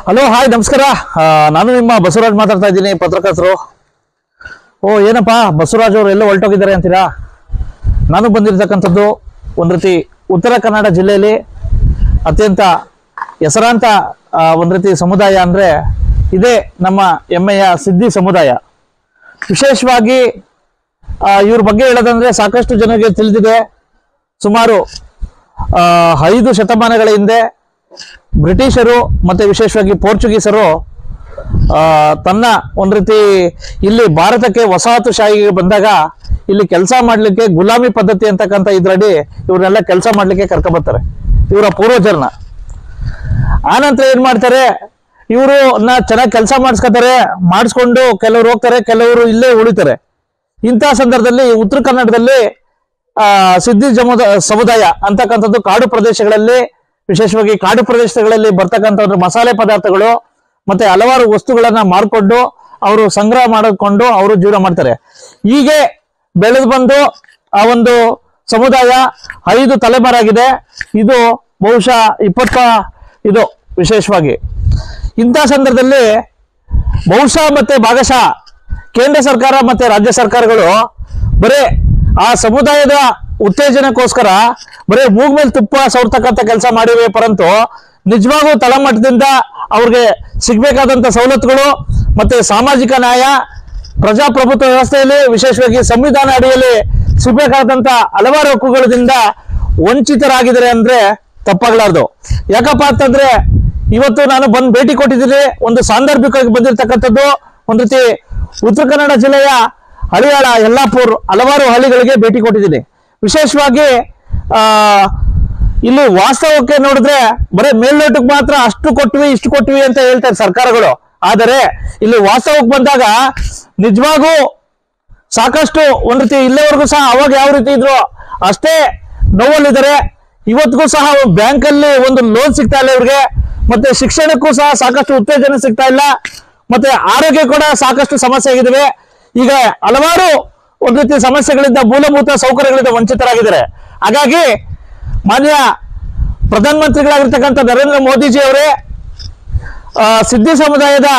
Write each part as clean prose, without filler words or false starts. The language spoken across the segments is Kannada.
ಹಲೋ ಹಾಯ್ ನಮಸ್ಕಾರ. ನಾನು ನಿಮ್ಮ ಬಸವರಾಜ್ ಮಾತಾಡ್ತಾ ಇದ್ದೀನಿ, ಪತ್ರಕರ್ತರು. ಏನಪ್ಪಾ ಬಸವರಾಜ್ ಅವರು ಎಲ್ಲ ಹೊರಟೋಗಿದ್ದಾರೆ ಅಂತೀರಾ? ನಾನು ಬಂದಿರತಕ್ಕಂಥದ್ದು ಒಂದು ರೀತಿ ಉತ್ತರ ಕನ್ನಡ ಜಿಲ್ಲೆಯಲ್ಲಿ ಅತ್ಯಂತ ಹೆಸರಾಂತ ಒಂದು ರೀತಿ ಸಮುದಾಯ ಅಂದರೆ ಇದೇ ನಮ್ಮ ಹೆಮ್ಮೆಯ ಸಿದ್ಧಿ ಸಮುದಾಯ. ವಿಶೇಷವಾಗಿ ಇವ್ರ ಬಗ್ಗೆ ಹೇಳೋದಂದ್ರೆ ಸಾಕಷ್ಟು ಜನರಿಗೆ ತಿಳಿದಿದೆ. ಸುಮಾರು 5 ಶತಮಾನಗಳ ಹಿಂದೆ ಬ್ರಿಟಿಷರು ಮತ್ತೆ ವಿಶೇಷವಾಗಿ ಪೋರ್ಚುಗೀಸರು ತನ್ನ ಒಂದು ರೀತಿ ಇಲ್ಲಿ ಭಾರತಕ್ಕೆ ವಸಾಹತುಶಾಹಿಗೆ ಬಂದಾಗ ಇಲ್ಲಿ ಕೆಲಸ ಮಾಡ್ಲಿಕ್ಕೆ ಗುಲಾಮಿ ಪದ್ಧತಿ ಅಂತಕ್ಕಂಥ ಇದ್ರಡಿ ಇವ್ರನ್ನೆಲ್ಲ ಕೆಲಸ ಮಾಡ್ಲಿಕ್ಕೆ ಕರ್ಕೊಬರ್ತಾರೆ ಇವರ ಪೂರ್ವಜರನ್ನ. ಆನಂತರ ಏನ್ ಮಾಡ್ತಾರೆ, ಇವರು ಚೆನ್ನಾಗಿ ಕೆಲಸ ಮಾಡಿಸ್ಕೊಂಡು ಕೆಲವರು ಹೋಗ್ತಾರೆ, ಕೆಲವರು ಇಲ್ಲೇ ಉಳಿತಾರೆ. ಇಂತಹ ಸಂದರ್ಭದಲ್ಲಿ ಉತ್ತರ ಕನ್ನಡದಲ್ಲಿ ಸಿದ್ಧಿ ಸಮುದಾಯ ಅಂತಕ್ಕಂಥದ್ದು ಕಾಡು ಪ್ರದೇಶಗಳಲ್ಲಿ, ವಿಶೇಷವಾಗಿ ಕಾಡು ಪ್ರದೇಶಗಳಲ್ಲಿ ಬರ್ತಕ್ಕಂಥ ಮಸಾಲೆ ಪದಾರ್ಥಗಳು ಮತ್ತೆ ಹಲವಾರು ವಸ್ತುಗಳನ್ನ ಮಾರ್ಕೊಂಡು ಅವರು ಸಂಗ್ರಹ ಮಾಡಿಕೊಂಡು ಅವರು ಜೀವನ ಮಾಡ್ತಾರೆ. ಹೀಗೆ ಬೆಳೆದು ಬಂದು ಆ ಒಂದು ಸಮುದಾಯ 5 ತಲೆಮಾರಾಗಿದೆ. ಇದು ಬಹುಶಃ 20 ಇದು ವಿಶೇಷವಾಗಿ. ಇಂಥ ಸಂದರ್ಭದಲ್ಲಿ ಬಹುಶಃ ಮತ್ತೆ ಭಾಗಶಃ ಕೇಂದ್ರ ಸರ್ಕಾರ ಮತ್ತೆ ರಾಜ್ಯ ಸರ್ಕಾರಗಳು ಬರೇ ಆ ಸಮುದಾಯದ ಉತ್ತೇಜನಕ್ಕೋಸ್ಕರ ಬರೀ ಮೂಗ್ ಮೇಲೆ ತುಪ್ಪ ಸವರ್ತಕ್ಕಂಥ ಕೆಲಸ ಮಾಡಿವೆ, ಪರಂತು ನಿಜವಾಗೂ ತಳಮಟ್ಟದಿಂದ ಅವ್ರಿಗೆ ಸಿಗ್ಬೇಕಾದಂತ ಸವಲತ್ತುಗಳು ಮತ್ತೆ ಸಾಮಾಜಿಕ ನ್ಯಾಯ, ಪ್ರಜಾಪ್ರಭುತ್ವ ವ್ಯವಸ್ಥೆಯಲ್ಲಿ ವಿಶೇಷವಾಗಿ ಸಂವಿಧಾನ ಅಡಿಯಲ್ಲಿ ಸಿಗ್ಬೇಕಾದಂತ ಹಲವಾರು ಹಕ್ಕುಗಳಿಂದ ವಂಚಿತರಾಗಿದ್ದಾರೆ ಅಂದ್ರೆ ತಪ್ಪಾಗಲಾರ್ದು. ಯಾಕಪ್ಪ ಅಂತಂದ್ರೆ ಇವತ್ತು ನಾನು ಭೇಟಿ ಕೊಟ್ಟಿದ್ದೀನಿ, ಒಂದು ಸಾಂದರ್ಭಿಕವಾಗಿ ಬಂದಿರತಕ್ಕಂಥದ್ದು ಒಂದು ರೀತಿ ಉತ್ತರ ಕನ್ನಡ ಜಿಲ್ಲೆಯ ಹಳಿಯಾಳ, ಯಲ್ಲಾಪುರ್ ಹಲವಾರು ಹಳ್ಳಿಗಳಿಗೆ ಭೇಟಿ ಕೊಟ್ಟಿದ್ದೀನಿ. ವಿಶೇಷವಾಗಿ ಇಲ್ಲಿ ವಾಸ್ತವಕ್ಕೆ ನೋಡಿದ್ರೆ ಬರೀ ಮೇಲ್ನೋಟಕ್ಕೆ ಮಾತ್ರ ಅಷ್ಟು ಕೊಟ್ವಿ ಇಷ್ಟು ಕೊಟ್ವಿ ಅಂತ ಹೇಳ್ತಾರೆ ಸರ್ಕಾರಗಳು. ಆದರೆ ಇಲ್ಲಿ ವಾಸ್ತವಕ್ಕೆ ಬಂದಾಗ ನಿಜವಾಗೂ ಸಾಕಷ್ಟು ಒಂದ್ ರೀತಿ ಇಲ್ಲಿವರೆಗೂ ಸಹ ಅವಾಗ ಯಾವ ರೀತಿ ಇದ್ರು ಅಷ್ಟೇ ನೋವಲ್ಲಿದ್ದಾರೆ. ಇವತ್ತಿಗೂ ಸಹ ಬ್ಯಾಂಕ್ ಅಲ್ಲಿ ಒಂದು ಲೋನ್ ಸಿಗ್ತಾ ಇಲ್ಲ ಇವ್ರಿಗೆ, ಮತ್ತೆ ಶಿಕ್ಷಣಕ್ಕೂ ಸಹ ಸಾಕಷ್ಟು ಉತ್ತೇಜನ ಸಿಗ್ತಾ ಇಲ್ಲ, ಮತ್ತೆ ಆರೋಗ್ಯ ಕೂಡ ಸಾಕಷ್ಟು ಸಮಸ್ಯೆ ಆಗಿದ್ದಾವೆ. ಈಗ ಹಲವಾರು ಒಂದು ರೀತಿ ಸಮಸ್ಯೆಗಳಿಂದ, ಮೂಲಭೂತ ಸೌಕರ್ಯಗಳಿಂದ ವಂಚಿತರಾಗಿದ್ದಾರೆ. ಹಾಗಾಗಿ ಮಾನ್ಯ ಪ್ರಧಾನಮಂತ್ರಿಗಳಾಗಿರ್ತಕ್ಕಂಥ ನರೇಂದ್ರ ಮೋದಿಜಿ ಅವರೇ, ಸಿದ್ಧಿ ಸಮುದಾಯದ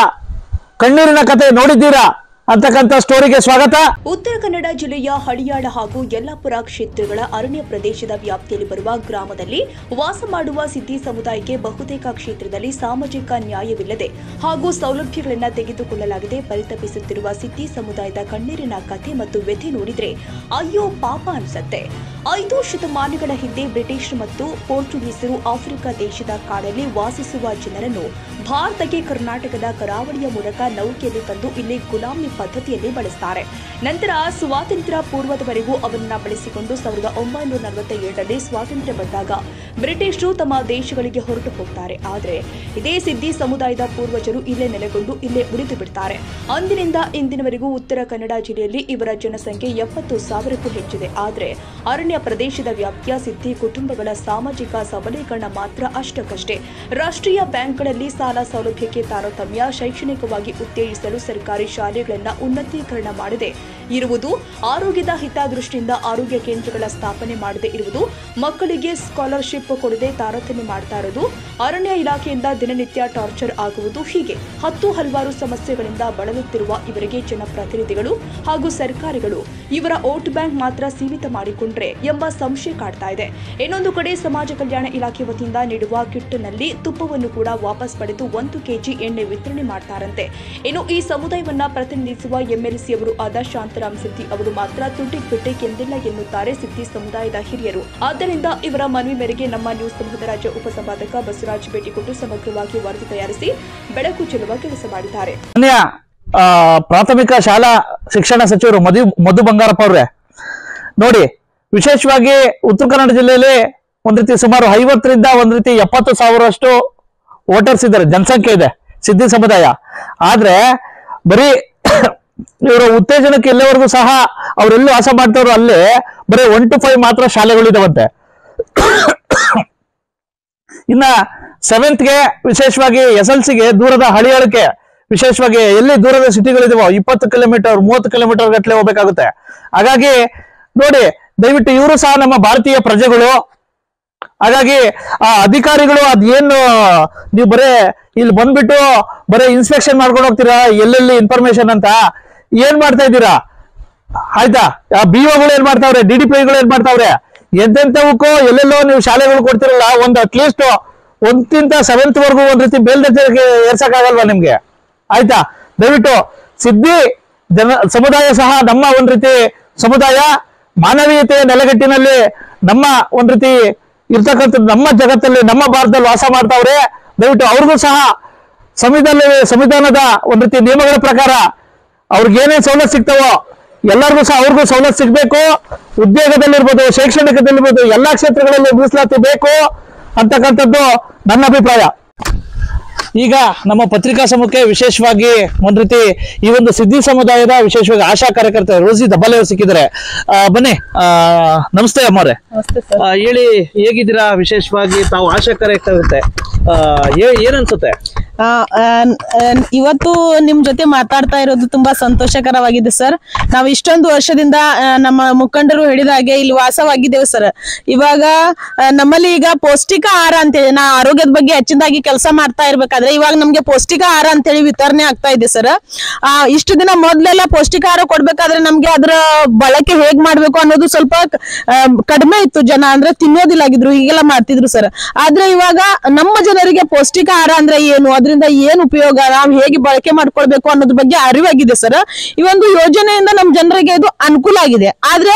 ಕಣ್ಣೀರಿನ ಕತೆ ನೋಡಿದ್ದೀರಾ ಅಂತಕ್ಕಂಥ ಸ್ಟೋರಿಗೆ ಸ್ವಾಗತ. ಉತ್ತರ ಕನ್ನಡ ಜಿಲ್ಲೆಯ ಹಳಿಯಾಳ ಹಾಗೂ ಯಲ್ಲಾಪುರ ಕ್ಷೇತ್ರಗಳ ಅರಣ್ಯ ಪ್ರದೇಶದ ವ್ಯಾಪ್ತಿಯಲ್ಲಿ ಬರುವ ಗ್ರಾಮದಲ್ಲಿ ವಾಸ ಮಾಡುವ ಸಿದ್ಧಿ ಸಮುದಾಯಕ್ಕೆ ಬಹುತೇಕ ಕ್ಷೇತ್ರದಲ್ಲಿ ಸಾಮಾಜಿಕ ನ್ಯಾಯವಿಲ್ಲದೆ ಹಾಗೂ ಸೌಲಭ್ಯಗಳನ್ನು ತೆಗೆದುಕೊಳ್ಳಲಾಗಿದೆ. ಪರಿತಪಿಸುತ್ತಿರುವ ಸಿದ್ಧಿ ಸಮುದಾಯದ ಕಣ್ಣೀರಿನ ಕಥೆ ಮತ್ತು ವ್ಯಥೆ ನೋಡಿದ್ರೆ ಅಯ್ಯೋ ಪಾಪ ಅನ್ಸುತ್ತೆ. 5 ಶತಮಾನಗಳ ಹಿಂದೆ ಬ್ರಿಟಿಷ್ ಮತ್ತು ಪೋರ್ಚುಗೀಸರು ಆಫ್ರಿಕಾ ದೇಶದ ಕಾಡಲ್ಲಿ ವಾಸಿಸುವ ಜನರನ್ನು ಭಾರತಕ್ಕೆ ಕರ್ನಾಟಕದ ಕರಾವಳಿಯ ಮೂಲಕ ನೌಕೆಯಲ್ಲಿ ತಂದು ಇಲ್ಲಿ ಗುಲಾಮಿ ಪದ್ಧತಿಯಲ್ಲಿ ಬಳಸ್ತಾರೆ. ನಂತರ ಸ್ವಾತಂತ್ರ್ಯ ಪೂರ್ವದವರೆಗೂ ಅವರನ್ನ ಬಳಸಿಕೊಂಡು 1947ರಲ್ಲಿ ಸ್ವಾತಂತ್ರ್ಯ ಬಂದಾಗ ಬ್ರಿಟಿಷರು ತಮ್ಮ ದೇಶಗಳಿಗೆ ಹೊರಟು ಹೋಗ್ತಾರೆ. ಆದರೆ ಇದೇ ಸಿದ್ಧಿ ಸಮುದಾಯದ ಪೂರ್ವಜರು ಇಲ್ಲೇ ನೆಲೆಗೊಂಡು ಇಲ್ಲೇ ಉಳಿದು ಬಿಡ್ತಾರೆ. ಅಂದಿನಿಂದ ಇಂದಿನವರೆಗೂ ಉತ್ತರ ಕನ್ನಡ ಜಿಲ್ಲೆಯಲ್ಲಿ ಇವರ ಜನಸಂಖ್ಯೆ 70,000ಕ್ಕೂ ಹೆಚ್ಚಿದೆ. ಆದರೆ ಅರಣ್ಯ ಪ್ರದೇಶದ ವ್ಯಾಪ್ತಿಯ ಸಿದ್ಧಿ ಕುಟುಂಬಗಳ ಸಾಮಾಜಿಕ ಸಬಲೀಕರಣ ಮಾತ್ರ ಅಷ್ಟಕ್ಕಷ್ಟೇ. ರಾಷ್ಟ್ರೀಯ ಬ್ಯಾಂಕ್ಗಳಲ್ಲಿ ಸಾಲ ಸೌಲಭ್ಯಕ್ಕೆ ತಾರತಮ್ಯ, ಶೈಕ್ಷಣಿಕವಾಗಿ ಉತ್ತೇಜಿಸಲು ಸರ್ಕಾರಿ ಶಾಲೆಗಳನ್ನು ಉನ್ನತೀಕರಣ ಮಾಡದೆ ಇರುವುದು, ಆರೋಗ್ಯದ ಹಿತದೃಷ್ಟಿಯಿಂದ ಆರೋಗ್ಯ ಕೇಂದ್ರಗಳ ಸ್ಥಾಪನೆ ಮಾಡದೆ ಇರುವುದು, ಮಕ್ಕಳಿಗೆ ಸ್ಕಾಲರ್ಶಿಪ್ ಕೊಡದೆ ತಾರತಮ್ಯ ಮಾಡ್ತಾ ಇರೋದು, ಅರಣ್ಯ ಇಲಾಖೆಯಿಂದ ದಿನನಿತ್ಯ ಟಾರ್ಚರ್ ಆಗುವುದು, ಹೀಗೆ ಹಲವಾರು ಸಮಸ್ಯೆಗಳಿಂದ ಬಳಲುತ್ತಿರುವ ಇವರಿಗೆ ಜನಪ್ರತಿನಿಧಿಗಳು ಹಾಗೂ ಸರ್ಕಾರಗಳು ಇವರ ವೋಟ್ ಬ್ಯಾಂಕ್ ಮಾತ್ರ ಸೀಮಿತ ಮಾಡಿಕೊಂಡ್ರೆ ಎಂಬ ಸಂಶಯ ಕಾಡ್ತಾ ಇದೆ. ಇನ್ನೊಂದು ಕಡೆ ಸಮಾಜ ಕಲ್ಯಾಣ ಇಲಾಖೆ ವತಿಯಿಂದ ನೀಡುವ ಕಿಟ್ನಲ್ಲಿ ತುಪ್ಪವನ್ನು ಕೂಡ ವಾಪಸ್ ಪಡೆದು 1 kg ಎಣ್ಣೆ ವಿತರಣೆ ಮಾಡ್ತಾರಂತೆ. ಇನ್ನು ಈ ಸಮುದಾಯವನ್ನ ಪ್ರತಿನಿಧಿಸುವ ಎಂಎಲ್ಸಿ ಅವರು ಆದ ಶಾಂತರಾಮ್ ಸಿದ್ದಿ ಅವರು ಮಾತ್ರ ತುಟಿಕ್ ಬಿಟ್ಟಿಕ್ ಎಂದಿಲ್ಲ ಎನ್ನುತ್ತಾರೆ ಸಿದ್ದಿ ಸಮುದಾಯದ ಹಿರಿಯರು. ಆದ್ದರಿಂದ ಇವರ ಮನವಿ ಮೇರೆಗೆ ನಮ್ಮ ನ್ಯೂಸ್ ಸಮೂಹದ ರಾಜ್ಯ ಉಪಸಂಪಾದಕ ಬಸವರಾಜ್ ಭೇಟಿ ಕೊಟ್ಟು ಸಮಗ್ರವಾಗಿ ವರದಿ ತಯಾರಿಸಿ ಬೆಳಕು ಚೆಲ್ಲುವ ಕೆಲಸ ಮಾಡಿದ್ದಾರೆ. ಪ್ರಾಥಮಿಕ ಶಾಲಾ ಶಿಕ್ಷಣ ಸಚಿವರು ಮಧು ಬಂಗಾರಪ್ಪ ಅವರೇ ನೋಡಿ, ವಿಶೇಷವಾಗಿ ಉತ್ತರ ಕನ್ನಡ ಜಿಲ್ಲೆಯಲ್ಲಿ ಒಂದ್ ರೀತಿ ಸುಮಾರು 50ರಿಂದ ಒಂದ್ ರೀತಿ 70,000 ವೋಟರ್ಸ್ ಇದ್ದಾರೆ, ಜನಸಂಖ್ಯೆ ಇದೆ ಸಿದ್ಧಿ ಸಮುದಾಯ. ಆದ್ರೆ ಬರೀ ಇವರ ಉತ್ತೇಜನಕ್ಕೆ ಇಲ್ಲಿವರೆಗೂ ಸಹ ಅವರೆಲ್ಲೂ ವಾಸ ಮಾಡ್ತವ್ರು ಅಲ್ಲಿ ಬರೀ 1 to 5 ಮಾತ್ರ ಶಾಲೆಗಳಿದಾವಂತೆ. ಇನ್ನ 7th ವಿಶೇಷವಾಗಿ SLCಗೆ ದೂರದ ಹಳಿಯಾಳಕ್ಕೆ, ವಿಶೇಷವಾಗಿ ಎಲ್ಲಿ ದೂರದ ಸಿಟಿಗಳಿದಾವೋ 20 ಕಿಲೋಮೀಟರ್ 30 ಕಿಲೋಮೀಟರ್ ಗಟ್ಟಲೆ ಹೋಗ್ಬೇಕಾಗುತ್ತೆ. ಹಾಗಾಗಿ ನೋಡಿ, ದಯವಿಟ್ಟು ಇವರು ಸಹ ನಮ್ಮ ಭಾರತೀಯ ಪ್ರಜೆಗಳು. ಹಾಗಾಗಿ ಆ ಅಧಿಕಾರಿಗಳು ಅದೇನು ನೀವು ಬರೇ ಇಲ್ಲಿ ಬಂದ್ಬಿಟ್ಟು ಬರೇ ಇನ್ಸ್ಪೆಕ್ಷನ್ ಮಾಡ್ಕೊಂಡು ಹೋಗ್ತೀರಾ ಎಲ್ಲೆಲ್ಲಿ ಇನ್ಫಾರ್ಮೇಶನ್ ಅಂತ ಏನ್ ಮಾಡ್ತಾ ಇದ್ದೀರಾ? ಆಯ್ತಾ, BOಗಳು ಏನ್ ಮಾಡ್ತಾವ್ರೆ, DDPಗಳು ಏನ್ ಮಾಡ್ತಾವ್ರೆ, ಎಂತೆಂತವಕ್ಕೂ ಎಲ್ಲೆಲ್ಲೋ ನೀವು ಶಾಲೆಗಳು ಕೊಡ್ತಿರಲ್ಲ, ಒಂದು ಅಟ್ಲೀಸ್ಟ್ 1ರಿಂದ 7th ವರೆಗೂ ಒಂದ್ ರೀತಿ ಮೇಲ್ದರ್ಜೆಗೆ ಏರ್ಸಕ್ಕಾಗಲ್ವಾ ನಿಮ್ಗೆ? ಆಯ್ತಾ, ದಯವಿಟ್ಟು ಸಿದ್ದಿ ಸಮುದಾಯ ಸಹ ನಮ್ಮ ಒಂದ್ ರೀತಿ ಸಮುದಾಯ ಮಾನವೀಯತೆಯ ನೆಲೆಗಟ್ಟಿನಲ್ಲಿ ನಮ್ಮ ಒಂದ್ ರೀತಿ ಇರ್ತಕ್ಕಂಥ ನಮ್ಮ ಜಗತ್ತಲ್ಲಿ ನಮ್ಮ ಭಾರತದಲ್ಲಿ ವಾಸ ಮಾಡ್ತಾವ್ರೆ. ದಯವಿಟ್ಟು ಅವ್ರಿಗೂ ಸಹ ಸಂವಿಧಾನದ ಒಂದ್ ರೀತಿ ನಿಯಮಗಳ ಪ್ರಕಾರ ಅವ್ರಿಗೆ ಏನೇನ್ ಸವಲತ್ತು ಸಿಗ್ತಾವೋ ಎಲ್ಲರಿಗೂ ಸಹ ಅವ್ರಿಗೂ ಸವಲತ್ತು ಸಿಗ್ಬೇಕು. ಉದ್ಯೋಗದಲ್ಲಿರ್ಬೋದು, ಶೈಕ್ಷಣಿಕದಲ್ಲಿರ್ಬೋದು, ಎಲ್ಲಾ ಕ್ಷೇತ್ರಗಳಲ್ಲಿ ಮೀಸಲಾತಿ ಬೇಕು ಅಂತಕ್ಕಂಥದ್ದು ನನ್ನ ಅಭಿಪ್ರಾಯ. ಈಗ ನಮ್ಮ ಪತ್ರಿಕಾ ಸಮೂಹಕ್ಕೆ ವಿಶೇಷವಾಗಿ ಒಂದ್ ರೀತಿ ಈ ಒಂದು ಸಿದ್ದಿ ಸಮುದಾಯದ ವಿಶೇಷವಾಗಿ ಆಶಾ ಕಾರ್ಯಕರ್ತ ರೋಸಿ ದಬ್ಬಾಲೆ ಅವರು ಸಿಕ್ಕಿದ್ದಾರೆ. ಬನ್ನಿ, ನಮಸ್ತೆ ಅಮ್ಮವ್ರೆ. ಹೇಳಿ, ಹೇಗಿದ್ದೀರಾ? ವಿಶೇಷವಾಗಿ ತಾವು ಆಶಾ ಕಾರ್ಯಕರ್ತೆ, ಏನನ್ಸುತ್ತೆ? ಇವತ್ತು ನಿಮ್ ಜೊತೆ ಮಾತಾಡ್ತಾ ಇರೋದು ತುಂಬಾ ಸಂತೋಷಕರವಾಗಿದೆ ಸರ್. ನಾವು ಇಷ್ಟೊಂದು ವರ್ಷದಿಂದ ನಮ್ಮ ಮುಖಂಡರು ಹೇಳಿದ ಹಾಗೆ ಇಲ್ಲಿ ವಾಸವಾಗಿದ್ದೇವೆ ಸರ್. ಇವಾಗ ನಮ್ಮಲ್ಲಿ ಈಗ ಪೌಷ್ಟಿಕ ಆಹಾರ ಅಂತೇಳಿ ನಾ ಆರೋಗ್ಯದ ಬಗ್ಗೆ ಹೆಚ್ಚಿನದಾಗಿ ಕೆಲಸ ಮಾಡ್ತಾ ಇರ್ಬೇಕಾದ್ರೆ ಇವಾಗ ನಮ್ಗೆ ಪೌಷ್ಟಿಕ ಆಹಾರ ಅಂತೇಳಿ ವಿತರಣೆ ಆಗ್ತಾ ಇದೆ ಸರ್. ಇಷ್ಟು ದಿನ ಮೊದ್ಲೆಲ್ಲ ಪೌಷ್ಟಿಕ ಆಹಾರ ಕೊಡ್ಬೇಕಾದ್ರೆ ನಮ್ಗೆ ಅದ್ರ ಬಳಕೆ ಹೇಗ್ ಮಾಡ್ಬೇಕು ಅನ್ನೋದು ಸ್ವಲ್ಪ ಕಡಿಮೆ ಇತ್ತು. ಜನ ಅಂದ್ರೆ ತಿನ್ನೋದಿಲ್ಲಾಗಿದ್ರು, ಹೀಗೆಲ್ಲ ಮಾಡ್ತಿದ್ರು ಸರ್. ಆದ್ರೆ ಇವಾಗ ನಮ್ಮ ಜನರಿಗೆ ಪೌಷ್ಟಿಕ ಆಹಾರ ಅಂದ್ರೆ ಏನು, ಅದರಿಂದ ಏನ್ ಉಪಯೋಗ, ನಾವು ಹೇಗೆ ಬಳಕೆ ಮಾಡ್ಕೊಳ್ಬೇಕು ಅನ್ನೋದ್ರ ಬಗ್ಗೆ ಅರಿವಾಗಿದೆ ಸರ್. ಈ ಒಂದು ಯೋಜನೆಯಿಂದ ನಮ್ಮ ಜನರಿಗೆ ಇದು ಅನುಕೂಲ ಆಗಿದೆ. ಆದ್ರೆ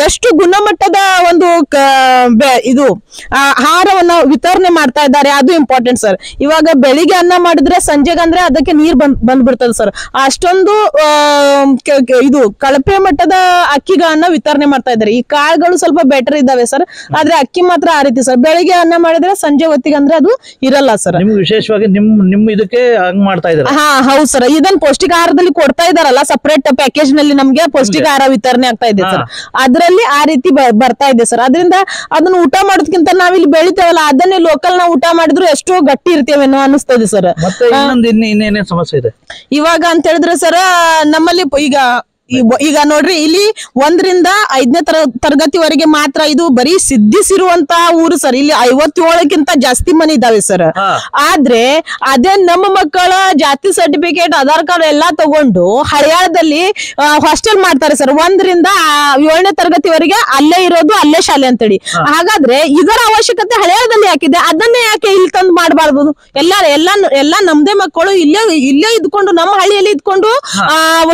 ಎಷ್ಟು ಗುಣಮಟ್ಟದ ಒಂದು ಇದು ಆಹಾರವನ್ನ ವಿತರಣೆ ಮಾಡ್ತಾ ಇದ್ದಾರೆ ಅದು ಇಂಪಾರ್ಟೆಂಟ್ ಸರ್. ಇವಾಗ ಬೆಳಿಗ್ಗೆ ಅನ್ನ ಮಾಡಿದ್ರೆ ಸಂಜೆಗೆ ಅಂದ್ರೆ ಅದಕ್ಕೆ ನೀರ್ ಬಂದ್ಬಿಡ್ತದೆ ಸರ್. ಅಷ್ಟೊಂದು ಇದು ಕಳಪೆ ಮಟ್ಟದ ಅಕ್ಕಿಗಳನ್ನ ವಿತರಣೆ ಮಾಡ್ತಾ ಇದ್ದಾರೆ. ಈ ಕಾಳುಗಳು ಸ್ವಲ್ಪ ಬೆಟರ್ ಇದಾವೆ ಸರ್, ಆದ್ರೆ ಅಕ್ಕಿ ಮಾತ್ರ ಆ ರೀತಿ ಸರ್. ಬೆಳಿಗ್ಗೆ ಅನ್ನ ಮಾಡಿದ್ರೆ ಸಂಜೆ ಹೊತ್ತಿಗೆ ಅಂದ್ರೆ ಅದು ಇರಲ್ಲ ಸರ್. ವಿಶೇಷವಾಗಿ ನಿಮ್ ಇದಕ್ಕೆ ಹಂಗ್ ಮಾಡ್ತಾ ಇದ್ದಾರೆ. ಹಾ ಹೌದು ಸರ್. ಇದನ್ನ ಪೌಷ್ಟಿಕ ಆಹಾರದಲ್ಲಿ ಕೊಡ್ತಾ ಇದಾರಲ್ಲ, ಸಪರೇಟ್ ಪ್ಯಾಕೇಜ್ ನಲ್ಲಿ ನಮ್ಗೆ ಪೌಷ್ಟಿಕ ಆಹಾರ ವಿತರಣೆ ಆಗ್ತಾ ಇದೆ ಸರ್. ಅದ್ರಲ್ಲಿ ಆ ರೀತಿ ಬರ್ತಾ ಇದೆ ಸರ್. ಅದರಿಂದ ಅದನ್ನ ಊಟ ಮಾಡೋದಕ್ಕಿಂತ ನಾವಿಲ್ಲಿ ಬೆಳಿತೇವಲ್ಲ ಅದನ್ನೇ ಲೋಕಲ್ ನಾವು ಊಟ ಮಾಡಿದ್ರು ಎಷ್ಟೋ ಗಟ್ಟಿ ಇರ್ತೇವೇನೋ ಅನಿಸ್ತದೆ ಸರ್. ಇನ್ನೇನೇ ಸಮಸ್ಯೆ ಇದೆ ಇವಾಗ ಅಂತ ಹೇಳಿದ್ರೆ ಸರ್, ನಮ್ಮಲ್ಲಿ ಈಗ ನೋಡ್ರಿ, ಇಲ್ಲಿ 1ರಿಂದ 5ನೇ ತರಗತಿವರೆಗೆ ಮಾತ್ರ ಇದು ಬರೀ ಸಿದ್ಧಿಸಿರುವಂತ ಊರು ಸರ್. ಇಲ್ಲಿ 57ಕ್ಕಿಂತ ಜಾಸ್ತಿ ಮನೆ ಇದಾವೆ ಸರ್. ಆದ್ರೆ ಅದೇ ನಮ್ಮ ಮಕ್ಕಳ ಜಾತಿ ಸರ್ಟಿಫಿಕೇಟ್, ಆಧಾರ್ ಕಾರ್ಡ್ ಎಲ್ಲಾ ತಗೊಂಡು ಹಳಿಯಾಳದಲ್ಲಿ ಹಾಸ್ಟೆಲ್ ಮಾಡ್ತಾರೆ ಸರ್. 1ರಿಂದ 7ನೇ ತರಗತಿವರೆಗೆ ಅಲ್ಲೇ ಇರೋದು, ಅಲ್ಲೇ ಶಾಲೆ ಅಂತೇಳಿ. ಹಾಗಾದ್ರೆ ಇದರ ಅವಶ್ಯಕತೆ ಹಳಿಯಾಳದಲ್ಲಿ ಯಾಕಿದೆ? ಅದನ್ನೇ ಯಾಕೆ ಇಲ್ಲಿ ತಂದು ಮಾಡಬಾರ್ದು? ಎಲ್ಲಾ ನಮ್ದೇ ಮಕ್ಕಳು ಇಲ್ಲೇ ಇದ್ಕೊಂಡು ನಮ್ಮ ಹಳ್ಳಿಯಲ್ಲಿ ಇದ್ಕೊಂಡು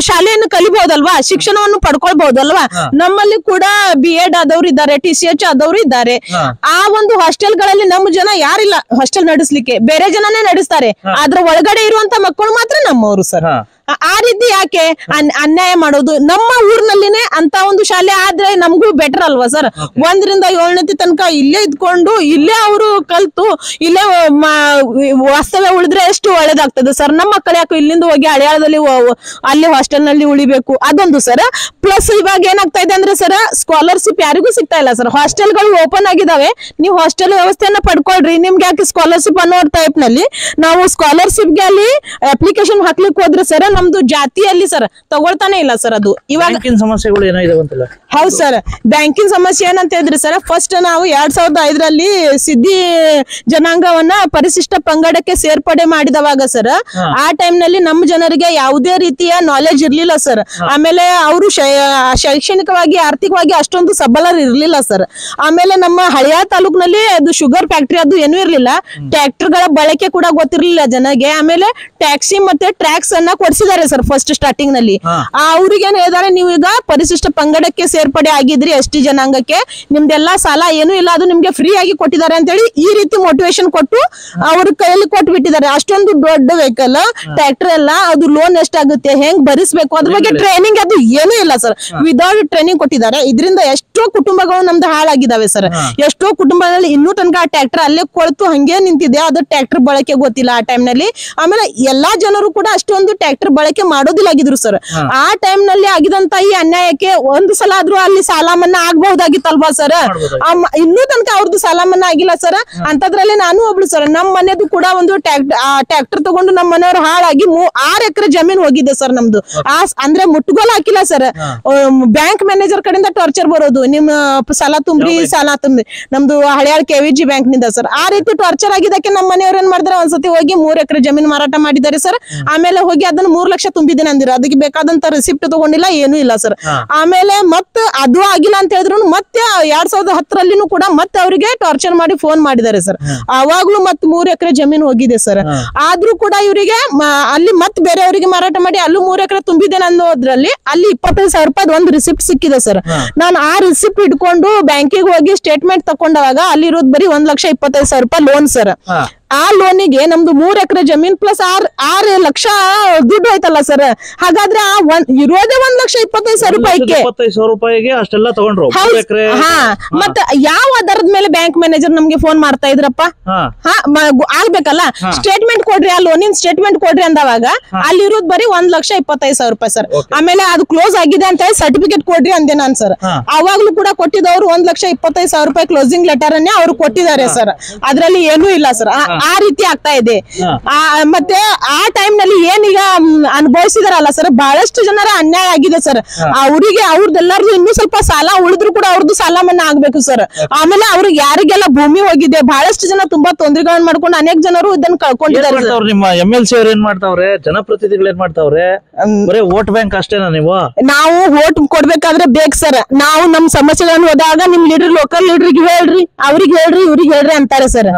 ಶಾಲೆಯನ್ನು ಕಲಿಬಹುದಲ್ವಾ, ಶಿಕ್ಷಣವನ್ನು ಪಡ್ಕೊಳ್ಬಹುದಲ್ವಾ? ನಮ್ಮಲ್ಲಿ ಕೂಡ B.Ed ಆದವ್ರು ಇದ್ದಾರೆ, TCH ಆದವ್ರು ಇದ್ದಾರೆ. ಆ ಒಂದು ಹಾಸ್ಟೆಲ್ ಗಳಲ್ಲಿ ನಮ್ಮ ಜನ ಯಾರಿಲ್ಲ ಹಾಸ್ಟೆಲ್ ನಡೆಸಲಿಕ್ಕೆ, ಬೇರೆ ಜನನೇ ನಡೆಸ್ತಾರೆ. ಅದ್ರ ಒಳಗಡೆ ಇರುವಂತ ಮಕ್ಕಳು ಮಾತ್ರ ನಮ್ಮವರು ಸರ್. ಆ ರೀತಿ ಯಾಕೆ ಅನ್ಯಾಯ ಮಾಡೋದು? ನಮ್ಮ ಊರಿನಲ್ಲಿನೇ ಅಂತ ಒಂದು ಶಾಲೆ ಆದ್ರೆ ನಮ್ಗೂ ಬೆಟರ್ ಅಲ್ವಾ ಸರ್? 1ರಿಂದ 7ನೇ ತನಕ ಇಲ್ಲೇ ಇದ್ಕೊಂಡು ಇಲ್ಲೇ ಅವರು ಕಲ್ತು ಇಲ್ಲೇ ವಾಸ್ತವ್ಯ ಉಳಿದ್ರೆ ಎಷ್ಟು ಒಳ್ಳೇದಾಗ್ತದೆ ಸರ್. ನಮ್ಮ ಮಕ್ಕಳು ಯಾಕೆ ಇಲ್ಲಿಂದ ಹೋಗಿ ಹಳಿಯಾಳದಲ್ಲಿ ಅಲ್ಲಿ ಹಾಸ್ಟೆಲ್ ನಲ್ಲಿ ಉಳಿಬೇಕು? ಅದೊಂದು ಸರ್. ಪ್ಲಸ್ ಇವಾಗ ಏನಾಗ್ತಾ ಇದೆ ಅಂದ್ರೆ ಸರ್, ಸ್ಕಾಲರ್ಶಿಪ್ ಯಾರಿಗೂ ಸಿಗ್ತಾ ಇಲ್ಲ ಸರ್. ಹಾಸ್ಟೆಲ್ಗಳು ಓಪನ್ ಆಗಿದಾವೆ, ನೀವು ಹಾಸ್ಟೆಲ್ ವ್ಯವಸ್ಥೆಯನ್ನ ಪಡ್ಕೊಳ್ರಿ. ನಿಮ್ಗೆ ಯಾಕೆ ಸ್ಕಾಲರ್ಶಿಪ್ ಅನ್ನೋ ಟೈಪ್ ನಲ್ಲಿ ನಾವು ಸ್ಕಾಲರ್ಶಿಪ್ ಗೆ ಅಲ್ಲಿ ಅಪ್ಲಿಕೇಶನ್ ಹಾಕ್ಲಿಕ್ಕೆ ಹೋದ್ರೆ ಸರ್, ನಮ್ದು ಜಾತಿಯಲ್ಲಿ ಸರ್ ತಗೊಳ್ತಾನೆ ಇಲ್ಲ ಸರ್. ಅದು ಇವಾಗ ಸಮಸ್ಯೆಗಳು ಏನಾಗಿದಾವಂತಲ್ಲ. ಹೌದು ಸರ್. ಬ್ಯಾಂಕಿಂಗ್ ಸಮಸ್ಯೆ ಏನಂತ ಹೇಳಿದ್ರೆ ಸರ್, ಫಸ್ಟ್ ನಾವು 2005ರಲ್ಲಿ ಸಿದ್ದಿ ಜನಾಂಗವನ್ನ ಪರಿಶಿಷ್ಟ ಪಂಗಡಕ್ಕೆ ಸೇರ್ಪಡೆ ಮಾಡಿದವಾಗ ಸರ್, ಆ ಟೈಮ್ ನಲ್ಲಿ ನಮ್ಮ ಜನರಿಗೆ ಯಾವುದೇ ರೀತಿಯ ನಾಲೆಜ್ ಇರ್ಲಿಲ್ಲ ಸರ್. ಆಮೇಲೆ ಅವರು ಶೈಕ್ಷಣಿಕವಾಗಿ ಆರ್ಥಿಕವಾಗಿ ಅಷ್ಟೊಂದು ಸಬಲರು ಇರ್ಲಿಲ್ಲ ಸರ್. ಆಮೇಲೆ ನಮ್ಮ ಹಳಿಯಾಳ ತಾಲೂಕಿನಲ್ಲಿ ಅದು ಶುಗರ್ ಫ್ಯಾಕ್ಟರಿ ಅದು ಏನೂ ಇರ್ಲಿಲ್ಲ. ಟ್ರ್ಯಾಕ್ಟರ್ ಗಳ ಬಳಕೆ ಕೂಡ ಗೊತ್ತಿರ್ಲಿಲ್ಲ ಜನಗೆ. ಆಮೇಲೆ ಟ್ಯಾಕ್ಸಿ ಮತ್ತೆ ಟ್ರ್ಯಾಕ್ಸ್ ಅನ್ನ ಕೊಡಿಸಿದ್ದಾರೆ ಸರ್ ಫಸ್ಟ್ ಸ್ಟಾರ್ಟಿಂಗ್ ನಲ್ಲಿ. ಅವ್ರಿಗೆ ಏನ್ ಹೇಳಿದಾರೆ, ನೀವು ಈಗ ಪರಿಶಿಷ್ಟ ಪಂಗಡಕ್ಕೆ ಸೇರ್ಪಡೆ ಆಗಿದ್ರಿ ST ಜನಾಂಗಕ್ಕೆ, ನಿಮ್ದೆಲ್ಲಾ ಸಾಲ ಏನು ಇಲ್ಲ, ಅದು ನಿಮ್ಗೆ ಫ್ರೀ ಆಗಿ ಕೊಟ್ಟಿದ್ದಾರೆ ಅಂತ ಹೇಳಿ ಈ ರೀತಿ ಮೋಟಿವೇಶನ್ ಕೊಟ್ಟು ಅವ್ರ ಕೈಯಲ್ಲಿ ಕೊಟ್ಟು ಬಿಟ್ಟಿದ್ದಾರೆ. ಅಷ್ಟೊಂದು ದೊಡ್ಡ ವೆಹಿಕಲ್ ಟ್ರ್ಯಾಕ್ಟರ್ ಎಲ್ಲ, ಅದು ಲೋನ್ ಎಷ್ಟಾಗುತ್ತೆ, ಹೆಂಗ್ ಭರಿಸ್ಬೇಕು, ಅದ್ರ ಬಗ್ಗೆ ಟ್ರೈನಿಂಗ್ ಅದು ಏನೂ ಇಲ್ಲ ಸರ್. ವಿದೌಟ್ ಟ್ರೈನಿಂಗ್ ಕೊಟ್ಟಿದ್ದಾರೆ. ಇದರಿಂದ ಎಷ್ಟೋ ಕುಟುಂಬಗಳು ನಮ್ದು ಹಾಳಾಗಿದ್ದಾವೆ ಸರ್. ಎಷ್ಟೋ ಕುಟುಂಬಗಳಲ್ಲಿ ಇನ್ನೂ ತನಕ ಆ ಟ್ರ್ಯಾಕ್ಟರ್ ಅಲ್ಲೇ ಕೊಳ್ತು ಹಂಗೆ ನಿಂತಿದೆ. ಅದು ಟ್ರ್ಯಾಕ್ಟರ್ ಬಳಕೆ ಗೊತ್ತಿಲ್ಲ ಆ ಟೈಮ್ ನಲ್ಲಿ. ಆಮೇಲೆ ಎಲ್ಲಾ ಜನರು ಕೂಡ ಅಷ್ಟೊಂದು ಟ್ರ್ಯಾಕ್ಟರ್ ಬಳಕೆ ಮಾಡೋದಿಲ್ಲಾಗಿದ್ರು ಸರ್. ಆ ಟೈಮ್ ನಲ್ಲಿ ಆಗಿದಂತ ಈ ಅನ್ಯಾಯಕ್ಕೆ ಒಂದು ಸಲ ಆದ್ರೂ ಅಲ್ಲಿ ಸಾಲ ಮನ್ನಾ ಆಗ್ಬಹುದಾಗಿತ್ತಲ್ವಾ ಸರ್? ಇನ್ನೂ ತನಕ ಅವ್ರದ್ದು ಸಾಲ ಮನ್ನಾ ಆಗಿಲ್ಲ ಸರ್. ಅಂತದ್ರಲ್ಲಿ ನಾನು ಒಬ್ಳು ಸರ್. ನಮ್ ಮನೆದು ಕೂಡ ಒಂದು ಟ್ರ್ಯಾಕ್ಟರ್ ತಗೊಂಡು ನಮ್ಮ ಮನೆಯವ್ರು ಹಾಳಾಗಿ 6 ಎಕರೆ ಜಮೀನ್ ಹೋಗಿದೆ ಸರ್ ನಮ್ದು. ಅಂದ್ರೆ ಮುಟ್ಟುಗೋಲು ಹಾಕಿಲ್ಲ ಸರ್. ಬ್ಯಾಂಕ್ ಮ್ಯಾನೇಜರ್ ಕಡೆಯಿಂದ ಟಾರ್ಚರ್ ಬರೋದು, ನಿಮ್ ಸಾಲ ತುಂಬ್ರಿ ಸಾಲ ತುಂಬ್ರಿ ನಮ್ದು ಹಳಿಯಾಳ್ KVG ಬ್ಯಾಂಕ್ ನಿಂದ ಸರ್. ಆ ರೀತಿ ಟಾರ್ಚರ್ ಆಗಿದ್ದಕ್ಕೆ ನಮ್ಮ ಮನೆಯವ್ರು ಏನ್ ಮಾಡಿದ್ರೆ ಒಂದ್ಸತಿ ಹೋಗಿ 3 ಎಕರೆ ಜಮೀನ್ ಮಾರಾಟ ಮಾಡಿದ್ದಾರೆ ಸರ್. ಆಮೇಲೆ ಹೋಗಿ ಅದನ್ನ 3 ಲಕ್ಷ ತುಂಬಿದ್ದೀನಿ ಅಂದಿರ, ಅದಕ್ಕೆ ಬೇಕಾದಂತ ರಿಸಿಪ್ಟ್ ತಗೊಂಡಿಲ್ಲ, ಏನೂ ಇಲ್ಲ ಸರ್. ಆಮೇಲೆ ಮತ್ತೆ ಅದು ಆಗಿಲ್ಲ ಅಂತ ಹೇಳಿದ್ರು ಮತ್ತೆ 2010 ಕೂಡ ಮತ್ತೆ ಅವರಿಗೆ ಟಾರ್ಚರ್ ಮಾಡಿ ಫೋನ್ ಮಾಡಿದ್ದಾರೆ ಸರ್. ಅವಾಗ್ಲೂ ಮತ್ತೆ 3 ಎಕರೆ ಜಮೀನ್ ಹೋಗಿದೆ ಸರ್. ಆದ್ರೂ ಕೂಡ ಇವರಿಗೆ ಅಲ್ಲಿ ಮತ್ತೆ ಬೇರೆಯವರಿಗೆ ಮಾರಾಟ ಮಾಡಿ ಅಲ್ಲೂ 3 ಎಕರೆ ತುಂಬಿದ್ದೇನೆ ಅನ್ನೋದ್ರಲ್ಲಿ ಅಲ್ಲಿ 25,000 ರೂಪಾಯಿ ಒಂದು ರಿಸಿಪ್ಟ್ ಸಿಕ್ಕಿದೆ ಸರ್. ನಾನು ಆ ರಿಸಿಪ್ಟ್ ಇಟ್ಕೊಂಡು ಬ್ಯಾಂಕಿಗೆ ಹೋಗಿ ಸ್ಟೇಟ್ಮೆಂಟ್ ತಕೊಂಡಾಗ ಅಲ್ಲಿ ಇರೋದು ಬರೀ 1,25,000 ರೂಪಾಯಿ ಲೋನ್ ಸರ್. ಆ ಲೋನಿಗೆ ನಮ್ದು 3 ಎಕರೆ ಜಮೀನ್ ಪ್ಲಸ್ 6 ಲಕ್ಷ ದುಡ್ಡು ಆಯ್ತಲ್ಲ ಸರ್. ಹಾಗಾದ್ರೆ ಇರೋದೇ 1,25,000 ರೂಪಾಯಿಗೆ 25,000 ರೂಪಾಯಿಗೆ ಅಷ್ಟೆಲ್ಲ ತಗೊಂಡ್ರು. ಮತ್ತೆ ಯಾವ ಆಧಾರದ ಮೇಲೆ ಬ್ಯಾಂಕ್ ಮ್ಯಾನೇಜರ್ ನಮ್ಗೆ ಫೋನ್ ಮಾಡ್ತಾ ಇದ್ರಪ್ಪ? ಆಗ್ಬೇಕಲ್ಲ, ಸ್ಟೇಟ್ಮೆಂಟ್ ಕೊಡ್ರಿ, ಆ ಲೋನಿನ ಸ್ಟೇಟ್ಮೆಂಟ್ ಕೊಡ್ರಿ ಅಂದವಾಗ ಅಲ್ಲಿ ಇರೋದು ಬರೀ 1,25,000 ರೂಪಾಯಿ ಸರ್. ಆಮೇಲೆ ಅದು ಕ್ಲೋಸ್ ಆಗಿದೆ ಅಂತ ಹೇಳಿ ಸರ್ಟಿಫಿಕೇಟ್ ಕೊಡ್ರಿ ಅಂದೆ ನಾನು ಸರ್. ಅವಾಗ್ಲೂ ಕೂಡ ಕೊಟ್ಟಿದ್ದವ್ರು 1,25,000 ರೂಪಾಯಿ ಕ್ಲೋಸಿಂಗ್ ಲೆಟರ್ ಅನ್ನೇ ಅವ್ರು ಕೊಟ್ಟಿದ್ದಾರೆ ಸರ್. ಅದ್ರಲ್ಲಿ ಏನೂ ಇಲ್ಲ ಸರ್. ಆ ರೀತಿ ಆಗ್ತಾ ಇದೆ. ಮತ್ತೆ ಆ ಟೈಮ್ ನಲ್ಲಿ ಏನೀಗ ಅನುಭವಿಸಿದಾರಲ್ಲ ಸರ್, ಬಹಳಷ್ಟು ಜನರ ಅನ್ಯಾಯ ಆಗಿದೆ ಸರ್. ಅವರಿಗೆ ಅವ್ರದ್ದೆಲ್ಲರದು ಇನ್ನೂ ಸ್ವಲ್ಪ ಸಾಲ ಉಳಿದ್ರು ಕೂಡ ಅವ್ರದ್ದು ಸಾಲ ಮನ್ನಾ ಆಗ್ಬೇಕು ಸರ್. ಆಮೇಲೆ ಅವ್ರಿಗೆ ಯಾರಿಗೆಲ್ಲ ಭೂಮಿ ಹೋಗಿದೆ, ಬಹಳಷ್ಟು ಜನ ತುಂಬಾ ತೊಂದರೆಗಳನ್ನ ಮಾಡ್ಕೊಂಡು ಅನೇಕ ಜನರು ಇದನ್ನ ಕಳ್ಕೊಂಡಿದ್ದಾರೆ. ನಿಮ್ಮ MLC ಅವ್ರು ಏನ್ ಮಾಡ್ತಾವ್ರೆ, ಜನಪ್ರತಿನಿಧಿಗಳು ಏನ್ ಮಾಡ್ತಾವ್ರೆ? ಬರೀ ವೋಟ್ ಬ್ಯಾಂಕ್ ಅಷ್ಟೇನಾ? ನಾವು ವೋಟ್ ಕೊಡ್ಬೇಕಾದ್ರೆ ಬೇಕು ಸರ್. ನಾವು ನಮ್ ಸಮಸ್ಯೆಗಳನ್ನು ಹೋದಾಗ ನಿಮ್ ಲೀಡರ್, ಲೋಕಲ್ ಲೀಡರ್ಗೆ ಹೇಳ್ರಿ, ಅವ್ರಿಗೆ ಹೇಳ್ರಿ, ಇವ್ರಿಗೆ ಹೇಳ್ರಿ ಅಂತಾರೆ ಸರ್.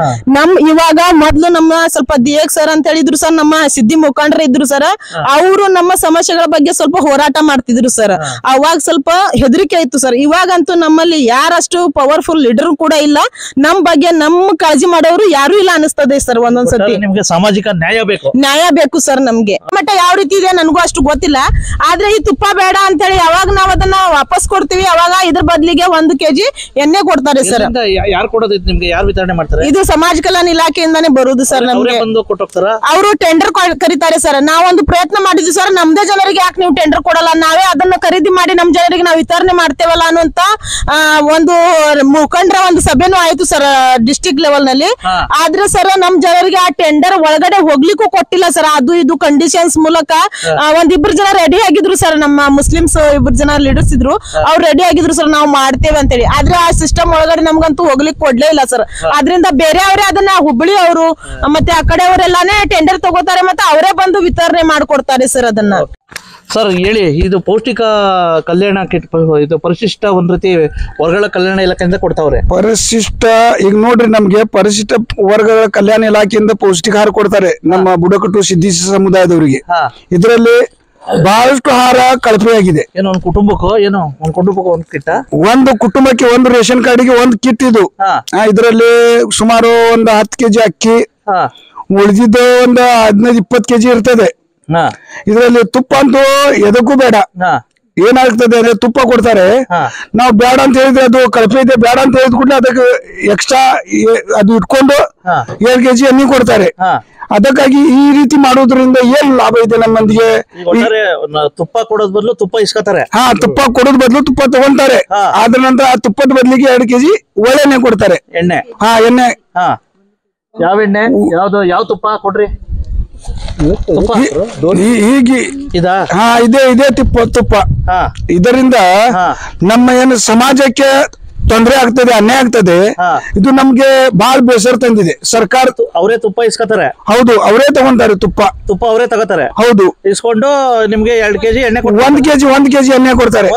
ಇವಾಗ ಮೊದ್ಲು ನಮ್ಮ ಸ್ವಲ್ಪ DX ಸರ್ ಅಂತ ಹೇಳಿದ್ರು ಸರ್, ನಮ್ಮ ಸಿದ್ದಿ ಮುಖಂಡರು ಇದ್ರು ಸರ್. ಅವರು ನಮ್ಮ ಸಮಸ್ಯೆಗಳ ಬಗ್ಗೆ ಸ್ವಲ್ಪ ಹೋರಾಟ ಮಾಡ್ತಿದ್ರು ಸರ್. ಅವಾಗ ಸ್ವಲ್ಪ ಹೆದರಿಕೆ ಇತ್ತು ಸರ್. ಇವಾಗಂತೂ ನಮ್ಮಲ್ಲಿ ಯಾರಷ್ಟು ಪವರ್ಫುಲ್ ಲೀಡರ್ ಕೂಡ ಇಲ್ಲ, ನಮ್ ಬಗ್ಗೆ ನಮ್ಮ ಕಾಳಜಿ ಮಾಡೋರು ಯಾರು ಇಲ್ಲ ಅನಿಸ್ತದೆ ಸರ್. ಒಂದೊಂದ್ಸತಿ ನಿಮ್ಗೆ ಸಾಮಾಜಿಕ ನ್ಯಾಯ ಬೇಕು ಸರ್. ನಮ್ಗೆ ಮಟ್ಟ ಯಾವ ರೀತಿ ಇದೆ ನನಗೂ ಅಷ್ಟು ಗೊತ್ತಿಲ್ಲ. ಆದ್ರೆ ಈ ತುಪ್ಪ ಬೇಡ ಅಂತ ಹೇಳಿ ಯಾವಾಗ ನಾವ್ ಅದನ್ನ ವಾಪಸ್ ಕೊಡ್ತೀವಿ ಅವಾಗ ಇದ್ರ ಬದ್ಲಿಗೆ 1 kg ಎಣ್ಣೆ ಕೊಡ್ತಾರೆ ಸರ್. ಯಾರು ಕೊಡೋದು ನಿಮ್ಗೆ? ಯಾರು ವಿತರಣೆ ಮಾಡ್ತಾರೆ? ಇದು ಸಮಾಜ ಕಲ್ಯಾಣ ಇಲಾಖೆಯಿಂದಾನೇ ಬರುದು ಸರ್. ನಮ್ಗೆ ಅವರು ಟೆಂಡರ್ ಕರೀತಾರೆ ಸರ್. ನಾವೊಂದು ಪ್ರಯತ್ನ ಮಾಡಿದ್ವಿ ಸರ್, ನಮ್ದೇ ಜನರಿಗೆ ಯಾಕೆ ನೀವು ಟೆಂಡರ್ ಕೊಡಲ್ಲ, ನಾವೇ ಅದನ್ನ ಖರೀದಿ ಮಾಡಿ ನಮ್ ಜನರಿಗೆ ನಾವು ವಿತರಣೆ ಮಾಡ್ತೇವಲ್ಲ ಅನ್ನುವಂತ ಒಂದು ಮುಖಂಡರ ಒಂದು ಸಭೆನೂ ಆಯ್ತು ಸರ್ ಡಿಸ್ಟ್ರಿಕ್ಟ್ ಲೆವೆಲ್ ನಲ್ಲಿ. ಆದ್ರೆ ಸರ್ ನಮ್ ಜನರಿಗೆ ಆ ಟೆಂಡರ್ ಒಳಗಡೆ ಹೋಗ್ಲಿಕ್ಕೂ ಕೊಟ್ಟಿಲ್ಲ ಸರ್. ಅದು ಇದು ಕಂಡೀಷನ್ಸ್ ಮೂಲಕ ಒಂದಿಬ್ರು ಜನ ರೆಡಿ ಆಗಿದ್ರು ಸರ್. ನಮ್ಮ ಮುಸ್ಲಿಮ್ಸ್ 2 ಜನ ಲೀಡರ್ಸ್ ಇದ್ರು, ಅವ್ರು ರೆಡಿ ಆಗಿದ್ರು ಸರ್ ನಾವು ಮಾಡ್ತೇವೆ ಅಂತೇಳಿ. ಆದ್ರೆ ಆ ಸಿಸ್ಟಮ್ ಒಳಗಡೆ ನಮ್ಗಂತೂ ಹೋಗ್ಲಿಕ್ಕೆ ಕೊಡ್ಲೇ ಇಲ್ಲ ಸರ್. ಆದ್ರಿಂದ ಬೇರೆ ಅವರೇ ಅದನ್ನ ಹುಬ್ಬಳ್ಳಿ ಅವರು ಮತ್ತೆ ಆ ಕಡೆ ಅವರೆಲ್ಲಾನೇ ಟೆಂಡರ್ ತಗೋತಾರೆ, ಮತ್ತೆ ಅವರೇ ಬಂದು ವಿತರಣೆ ಮಾಡ್ಕೊಡ್ತಾರೆ ಸರ್ ಅದನ್ನ. ಸರ್ ಹೇಳಿ, ಇದು ಪೌಷ್ಟಿಕ ಕಲ್ಯಾಣ ಕಿಟ್, ಇದು ಪರಿಶಿಷ್ಟ ಒಂದ್ ರೀತಿ ವರ್ಗಗಳ ಕಲ್ಯಾಣ ಇಲಾಖೆಯಿಂದ ಕೊಡ್ತಾವ್ರೆ. ಪರಿಶಿಷ್ಟ ಈಗ ನೋಡ್ರಿ, ನಮ್ಗೆ ಪರಿಶಿಷ್ಟ ವರ್ಗಗಳ ಕಲ್ಯಾಣ ಇಲಾಖೆಯಿಂದ ಪೌಷ್ಟಿಕಾಹಾರ ಕೊಡ್ತಾರೆ ನಮ್ಮ ಬುಡಕಟ್ಟು ಸಿದ್ದಿ ಸಮುದಾಯದವರಿಗೆ. ಇದರಲ್ಲಿ ಬಹಳಷ್ಟು ಆಹಾರ ಕಳಪೆಯಾಗಿದೆ. ಏನೋ ಒಂದ್ ಕುಟುಂಬಕ್ಕೂ ಒಂದ್ ಕಿಟ್ಟ, ಒಂದು ಕುಟುಂಬಕ್ಕೆ ಒಂದು ರೇಷನ್ ಕಾರ್ಡಿಗೆ 1 ಕಿಟ್. ಇದು ಇದರಲ್ಲಿ ಸುಮಾರು ಒಂದು 10 kg ಅಕ್ಕಿ, ಉಳಿದಿದ್ದ ಒಂದು 15-20 kg ಇರ್ತದೆ. ಇದರಲ್ಲಿ ತುಪ್ಪ ಅಂತೂ ಎದಕ್ಕೂ ಬೇಡ. ಏನಾಗ್ತದೆ ಅಂದ್ರೆ ತುಪ್ಪ ಕೊಡ್ತಾರೆ, ನಾವು ಬೇಡ ಅಂತ ಹೇಳಿದ್ರೆ ಅದು ಕಳಪೆ ಇದೆ, ಬೇಡ ಅಂತ ಹೇಳಿದ್ ಕೂಡಲೇ ಅದಕ್ಕೆ ಎಕ್ಸ್ಟ್ರಾ ಅದು ಇಟ್ಕೊಂಡು 7 kg ಎಣ್ಣೆ ಕೊಡ್ತಾರೆ. ಅದಕ್ಕಾಗಿ ಈ ರೀತಿ ಮಾಡೋದ್ರಿಂದ ಏನ್ ಲಾಭ ಇದೆ ನಮ್ಮ ಮಂದಿಗೆ? ತುಪ್ಪ ಕೊಡೋದ್ ಬದಲು ತುಪ್ಪ ಇಸ್ಕೊತಾರೆ. ತುಪ್ಪ ಕೊಡೋದ್ ಬದಲು ತುಪ್ಪ ತಗೊಂತಾರೆ. ಆದ್ರ ನಂತರ ಆ ತುಪ್ಪದ ಬದಲಿಗೆ 2 kg ಒಳ್ಳೆಣ್ಣೆ ಕೊಡ್ತಾರೆ. ಎಣ್ಣೆ ಯಾವ ಎಣ್ಣೆ? ಯಾವ ತುಪ್ಪ ಕೊಡ್ರಿ? ಇದೇ ತುಪ್ಪ. ಇದರಿಂದ ನಮ್ಮ ಏನು ಸಮಾಜಕ್ಕೆ ತೊಂದರೆ ಆಗ್ತದೆ, ಅನ್ಯಾಯ ಆಗ್ತದೆ. ಇದು ನಮ್ಗೆ ಬಹಳ ಬೇಸರ ತಂದಿದೆ. ಸರ್ಕಾರ ಅವರೇ ತುಪ್ಪ ಇಸ್ಕೊತಾರೆ. ಹೌದು, ಅವರೇ ತಗೊಂತಾರೆ ತುಪ್ಪ ಅವರೇ ತಗೋತಾರೆ. ಹೌದು, ಇಸ್ಕೊಂಡು ನಿಮ್ಗೆ 2 kg ಎಣ್ಣೆ 1 kg ಎಣ್ಣೆ ಕೊಡ್ತಾರೆ.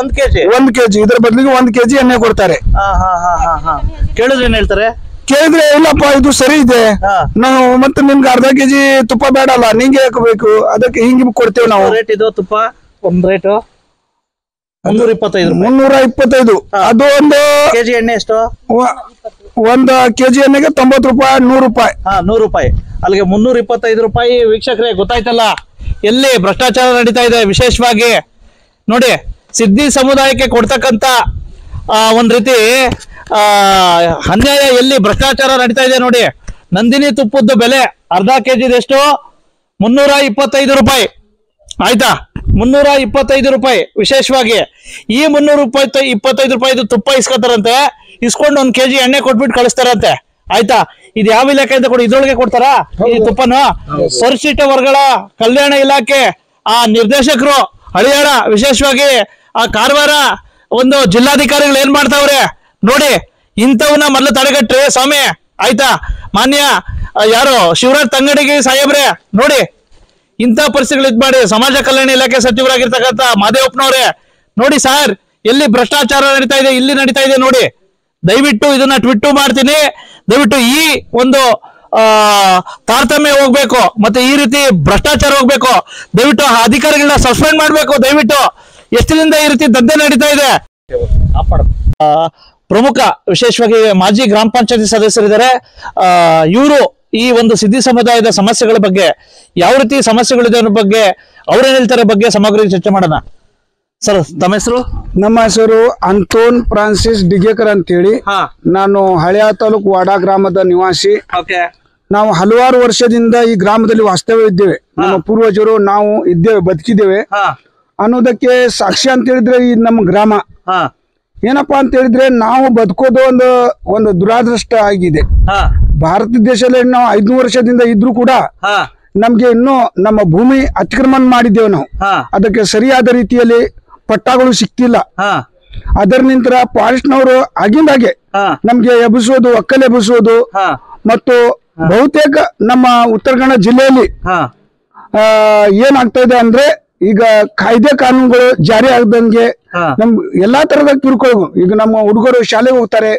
1 kg ಇದ್ರ ಬದಲಿಗೆ 1 kg ಎಣ್ಣೆ ಕೊಡ್ತಾರೆ. ಕೇಳಿದ್ರೆ ಏನ್ ಹೇಳ್ತಾರೆ? ಕೇಳಿದ್ರೆ ಇಲ್ಲಪ್ಪ ಇದು ಸರಿ ಇದೆ, ನಾವು ಮತ್ತೆ ನಿಮ್ಗೆ ಅರ್ಧ kg ತುಪ್ಪ ಬೇಡಲ್ಲ, ನಿಂಗೆ ಬೇಕು, ಅದಕ್ಕೆ ಹಿಂಗೆ ಕೊಡ್ತೇವೆ ನಾವು. ರೇಟ್ ಇದು ತುಪ್ಪ ಒಂದ್ ರೇಟು 325. ಅದು 1 kg ಎಣ್ಣೆ ಎಷ್ಟು? 1 kg ಎಣ್ಣೆಗೆ 90 ರೂಪಾಯಿ, 100 ರೂಪಾಯಿ. 100 ರೂಪಾಯಿ. ಅಲ್ಲಿಗೆ 325 ರೂಪಾಯಿ. ವೀಕ್ಷಕರೇ ಗೊತ್ತಾಯ್ತಲ್ಲ ಎಲ್ಲಿ ಭ್ರಷ್ಟಾಚಾರ ನಡೀತಾ ಇದೆ. ವಿಶೇಷವಾಗಿ ನೋಡಿ, ಸಿದ್ದಿ ಸಮುದಾಯಕ್ಕೆ ಕೊಡ್ತಕ್ಕಂತ ಒಂದ್ ರೀತಿ ಅನ್ಯಾಯ, ಎಲ್ಲಿ ಭ್ರಷ್ಟಾಚಾರ ನಡೀತಾ ಇದೆ ನೋಡಿ. ನಂದಿನಿ ತುಪ್ಪದ ಬೆಲೆ ಅರ್ಧ kg ಎಷ್ಟು? 325 ರೂಪಾಯಿ. ಆಯ್ತಾ? 325 ರೂಪಾಯಿ. ವಿಶೇಷವಾಗಿ ಈ 325 ರೂಪಾಯಿದು ತುಪ್ಪ ಇಸ್ಕೊತಾರಂತೆ. ಇಸ್ಕೊಂಡು 1 kg ಎಣ್ಣೆ ಕೊಟ್ಬಿಟ್ಟು ಕಳಿಸ್ತಾರಂತೆ. ಆಯ್ತಾ? ಇದು ಯಾವ ಇಲಾಖೆಯಿಂದ ಕೊಡಿ? ಇದ್ರೊಳಗೆ ಕೊಡ್ತಾರಾ ಈ ತುಪ್ಪನ? ಪರಿಶಿಷ್ಟ ವರ್ಗಗಳ ಕಲ್ಯಾಣ ಇಲಾಖೆ ಆ ನಿರ್ದೇಶಕರು ಹಳಿಯಾಳ, ವಿಶೇಷವಾಗಿ ಆ ಕಾರವಾರ ಒಂದು ಜಿಲ್ಲಾಧಿಕಾರಿಗಳು ಏನ್ ಮಾಡ್ತಾವ್ರೆ ನೋಡಿ. ಇಂಥವನ್ನ ಮೊದಲು ತಡೆಗಟ್ರಿ ಸ್ವಾಮಿ, ಆಯ್ತಾ? ಮಾನ್ಯ ಯಾರು ಶಿವರಾಜ್ ತಂಗಡಿಗೆ ಸಾಹೇಬ್ರೆ ನೋಡಿ, ಇಂಥ ಪರಿಸ್ಥಿತಿಗಳು ಇದ್ ಮಾಡಿ. ಸಮಾಜ ಕಲ್ಯಾಣ ಇಲಾಖೆ ಸಚಿವರಾಗಿರ್ತಕ್ಕಂಥ ಮಾದೇವಪ್ಪನವ್ರೆ ನೋಡಿ ಸರ್, ಎಲ್ಲಿ ಭ್ರಷ್ಟಾಚಾರ ನಡೀತಾ ಇದೆ, ಇಲ್ಲಿ ನಡೀತಾ ಇದೆ ನೋಡಿ. ದಯವಿಟ್ಟು ಇದನ್ನ ಟ್ವಿಟ್ಟು ಮಾಡ್ತೀನಿ. ದಯವಿಟ್ಟು ಈ ಒಂದು ತಾರತಮ್ಯ ಹೋಗ್ಬೇಕು, ಮತ್ತೆ ಈ ರೀತಿ ಭ್ರಷ್ಟಾಚಾರ ಹೋಗ್ಬೇಕು. ದಯವಿಟ್ಟು ಆ ಅಧಿಕಾರಿಗಳನ್ನ ಸಸ್ಪೆಂಡ್ ಮಾಡ್ಬೇಕು. ದಯವಿಟ್ಟು ಎಷ್ಟಿನಿಂದ ಈ ರೀತಿ ದಂಧೆ ನಡೀತಾ ಇದೆ. ಪ್ರಮುಖ ವಿಶೇಷವಾಗಿ ಮಾಜಿ ಗ್ರಾಮ ಪಂಚಾಯತಿ ಸದಸ್ಯರಿದ್ದಾರೆ. ಇವರು ಈ ಒಂದು ಸಿದ್ದಿ ಸಮುದಾಯದ ಸಮಸ್ಯೆಗಳ ಬಗ್ಗೆ, ಯಾವ ರೀತಿ ಸಮಸ್ಯೆಗಳಿದೆ ಅನ್ನೋ ಬಗ್ಗೆ ಅವ್ರೇನ್ ಹೇಳ್ತಾರೆ ಬಗ್ಗೆ ಸಮಗ್ರ ಚರ್ಚೆ ಮಾಡೋಣ. ಸರ್, ತಮ್ಮ ಹೆಸರು? ನಮ್ಮ ಹೆಸರು ಅಂತೋನ್ ಫ್ರಾನ್ಸಿಸ್ ಡಿಗೇಕರ್ ಅಂತೇಳಿ. ನಾನು ಹಳೆಯ ತಾಲೂಕು ವಾಡಾ ಗ್ರಾಮದ ನಿವಾಸಿ. ನಾವು ಹಲವಾರು ವರ್ಷದಿಂದ ಈ ಗ್ರಾಮದಲ್ಲಿ ವಾಸ್ತವ್ಯ ಇದ್ದೇವೆ. ನಮ್ಮ ಪೂರ್ವಜರು ನಾವು ಇದ್ದೇವೆ, ಬದುಕಿದ್ದೇವೆ ಅನ್ನೋದಕ್ಕೆ ಸಾಕ್ಷಿ ಅಂತ ಹೇಳಿದ್ರೆ ಈ ನಮ್ಮ ಗ್ರಾಮ. ಏನಪ್ಪಾ ಅಂತ ಹೇಳಿದ್ರೆ ನಾವು ಬದುಕೋದು ಒಂದು ದುರಾದೃಷ್ಟ ಆಗಿದೆ. ಭಾರತ ದೇಶದಲ್ಲಿ ನಾವು 500 ವರ್ಷದಿಂದ ಇದ್ರೂ ಕೂಡ ನಮ್ಗೆ ಇನ್ನೂ ನಮ್ಮ ಭೂಮಿ ಅತಿಕ್ರಮಣ ಮಾಡಿದ್ದೇವೆ ನಾವು. ಅದಕ್ಕೆ ಸರಿಯಾದ ರೀತಿಯಲ್ಲಿ ಪಟ್ಟಾಗಳು ಸಿಕ್ತಿಲ್ಲ. ಅದರ ನಂತರ ಫಾರೆಸ್ಟ್ನವರು ಆಗಿಂದಾಗೆ ನಮ್ಗೆ ಎಬ್ಬಿಸೋದು, ಒಕ್ಕಲ್ ಎಬ್ಬಿಸೋದು ಮತ್ತು ಬಹುತೇಕ ನಮ್ಮ ಉತ್ತರ ಕನ್ನಡ ಜಿಲ್ಲೆಯಲ್ಲಿ ಏನಾಗ್ತಾ ಇದೆ ಅಂದ್ರೆ ಈಗ ಕಾಯ್ದೆ ಕಾನೂನುಗಳು ಜಾರಿ ಆಗದಂಗೆ ನಮ್ ಎಲ್ಲಾ ತರದ ಕಿರುಕುಳ. ಈಗ ನಮ್ಮ ಹುಡುಗರು ಶಾಲೆಗೆ ಹೋಗ್ತಾರೆ,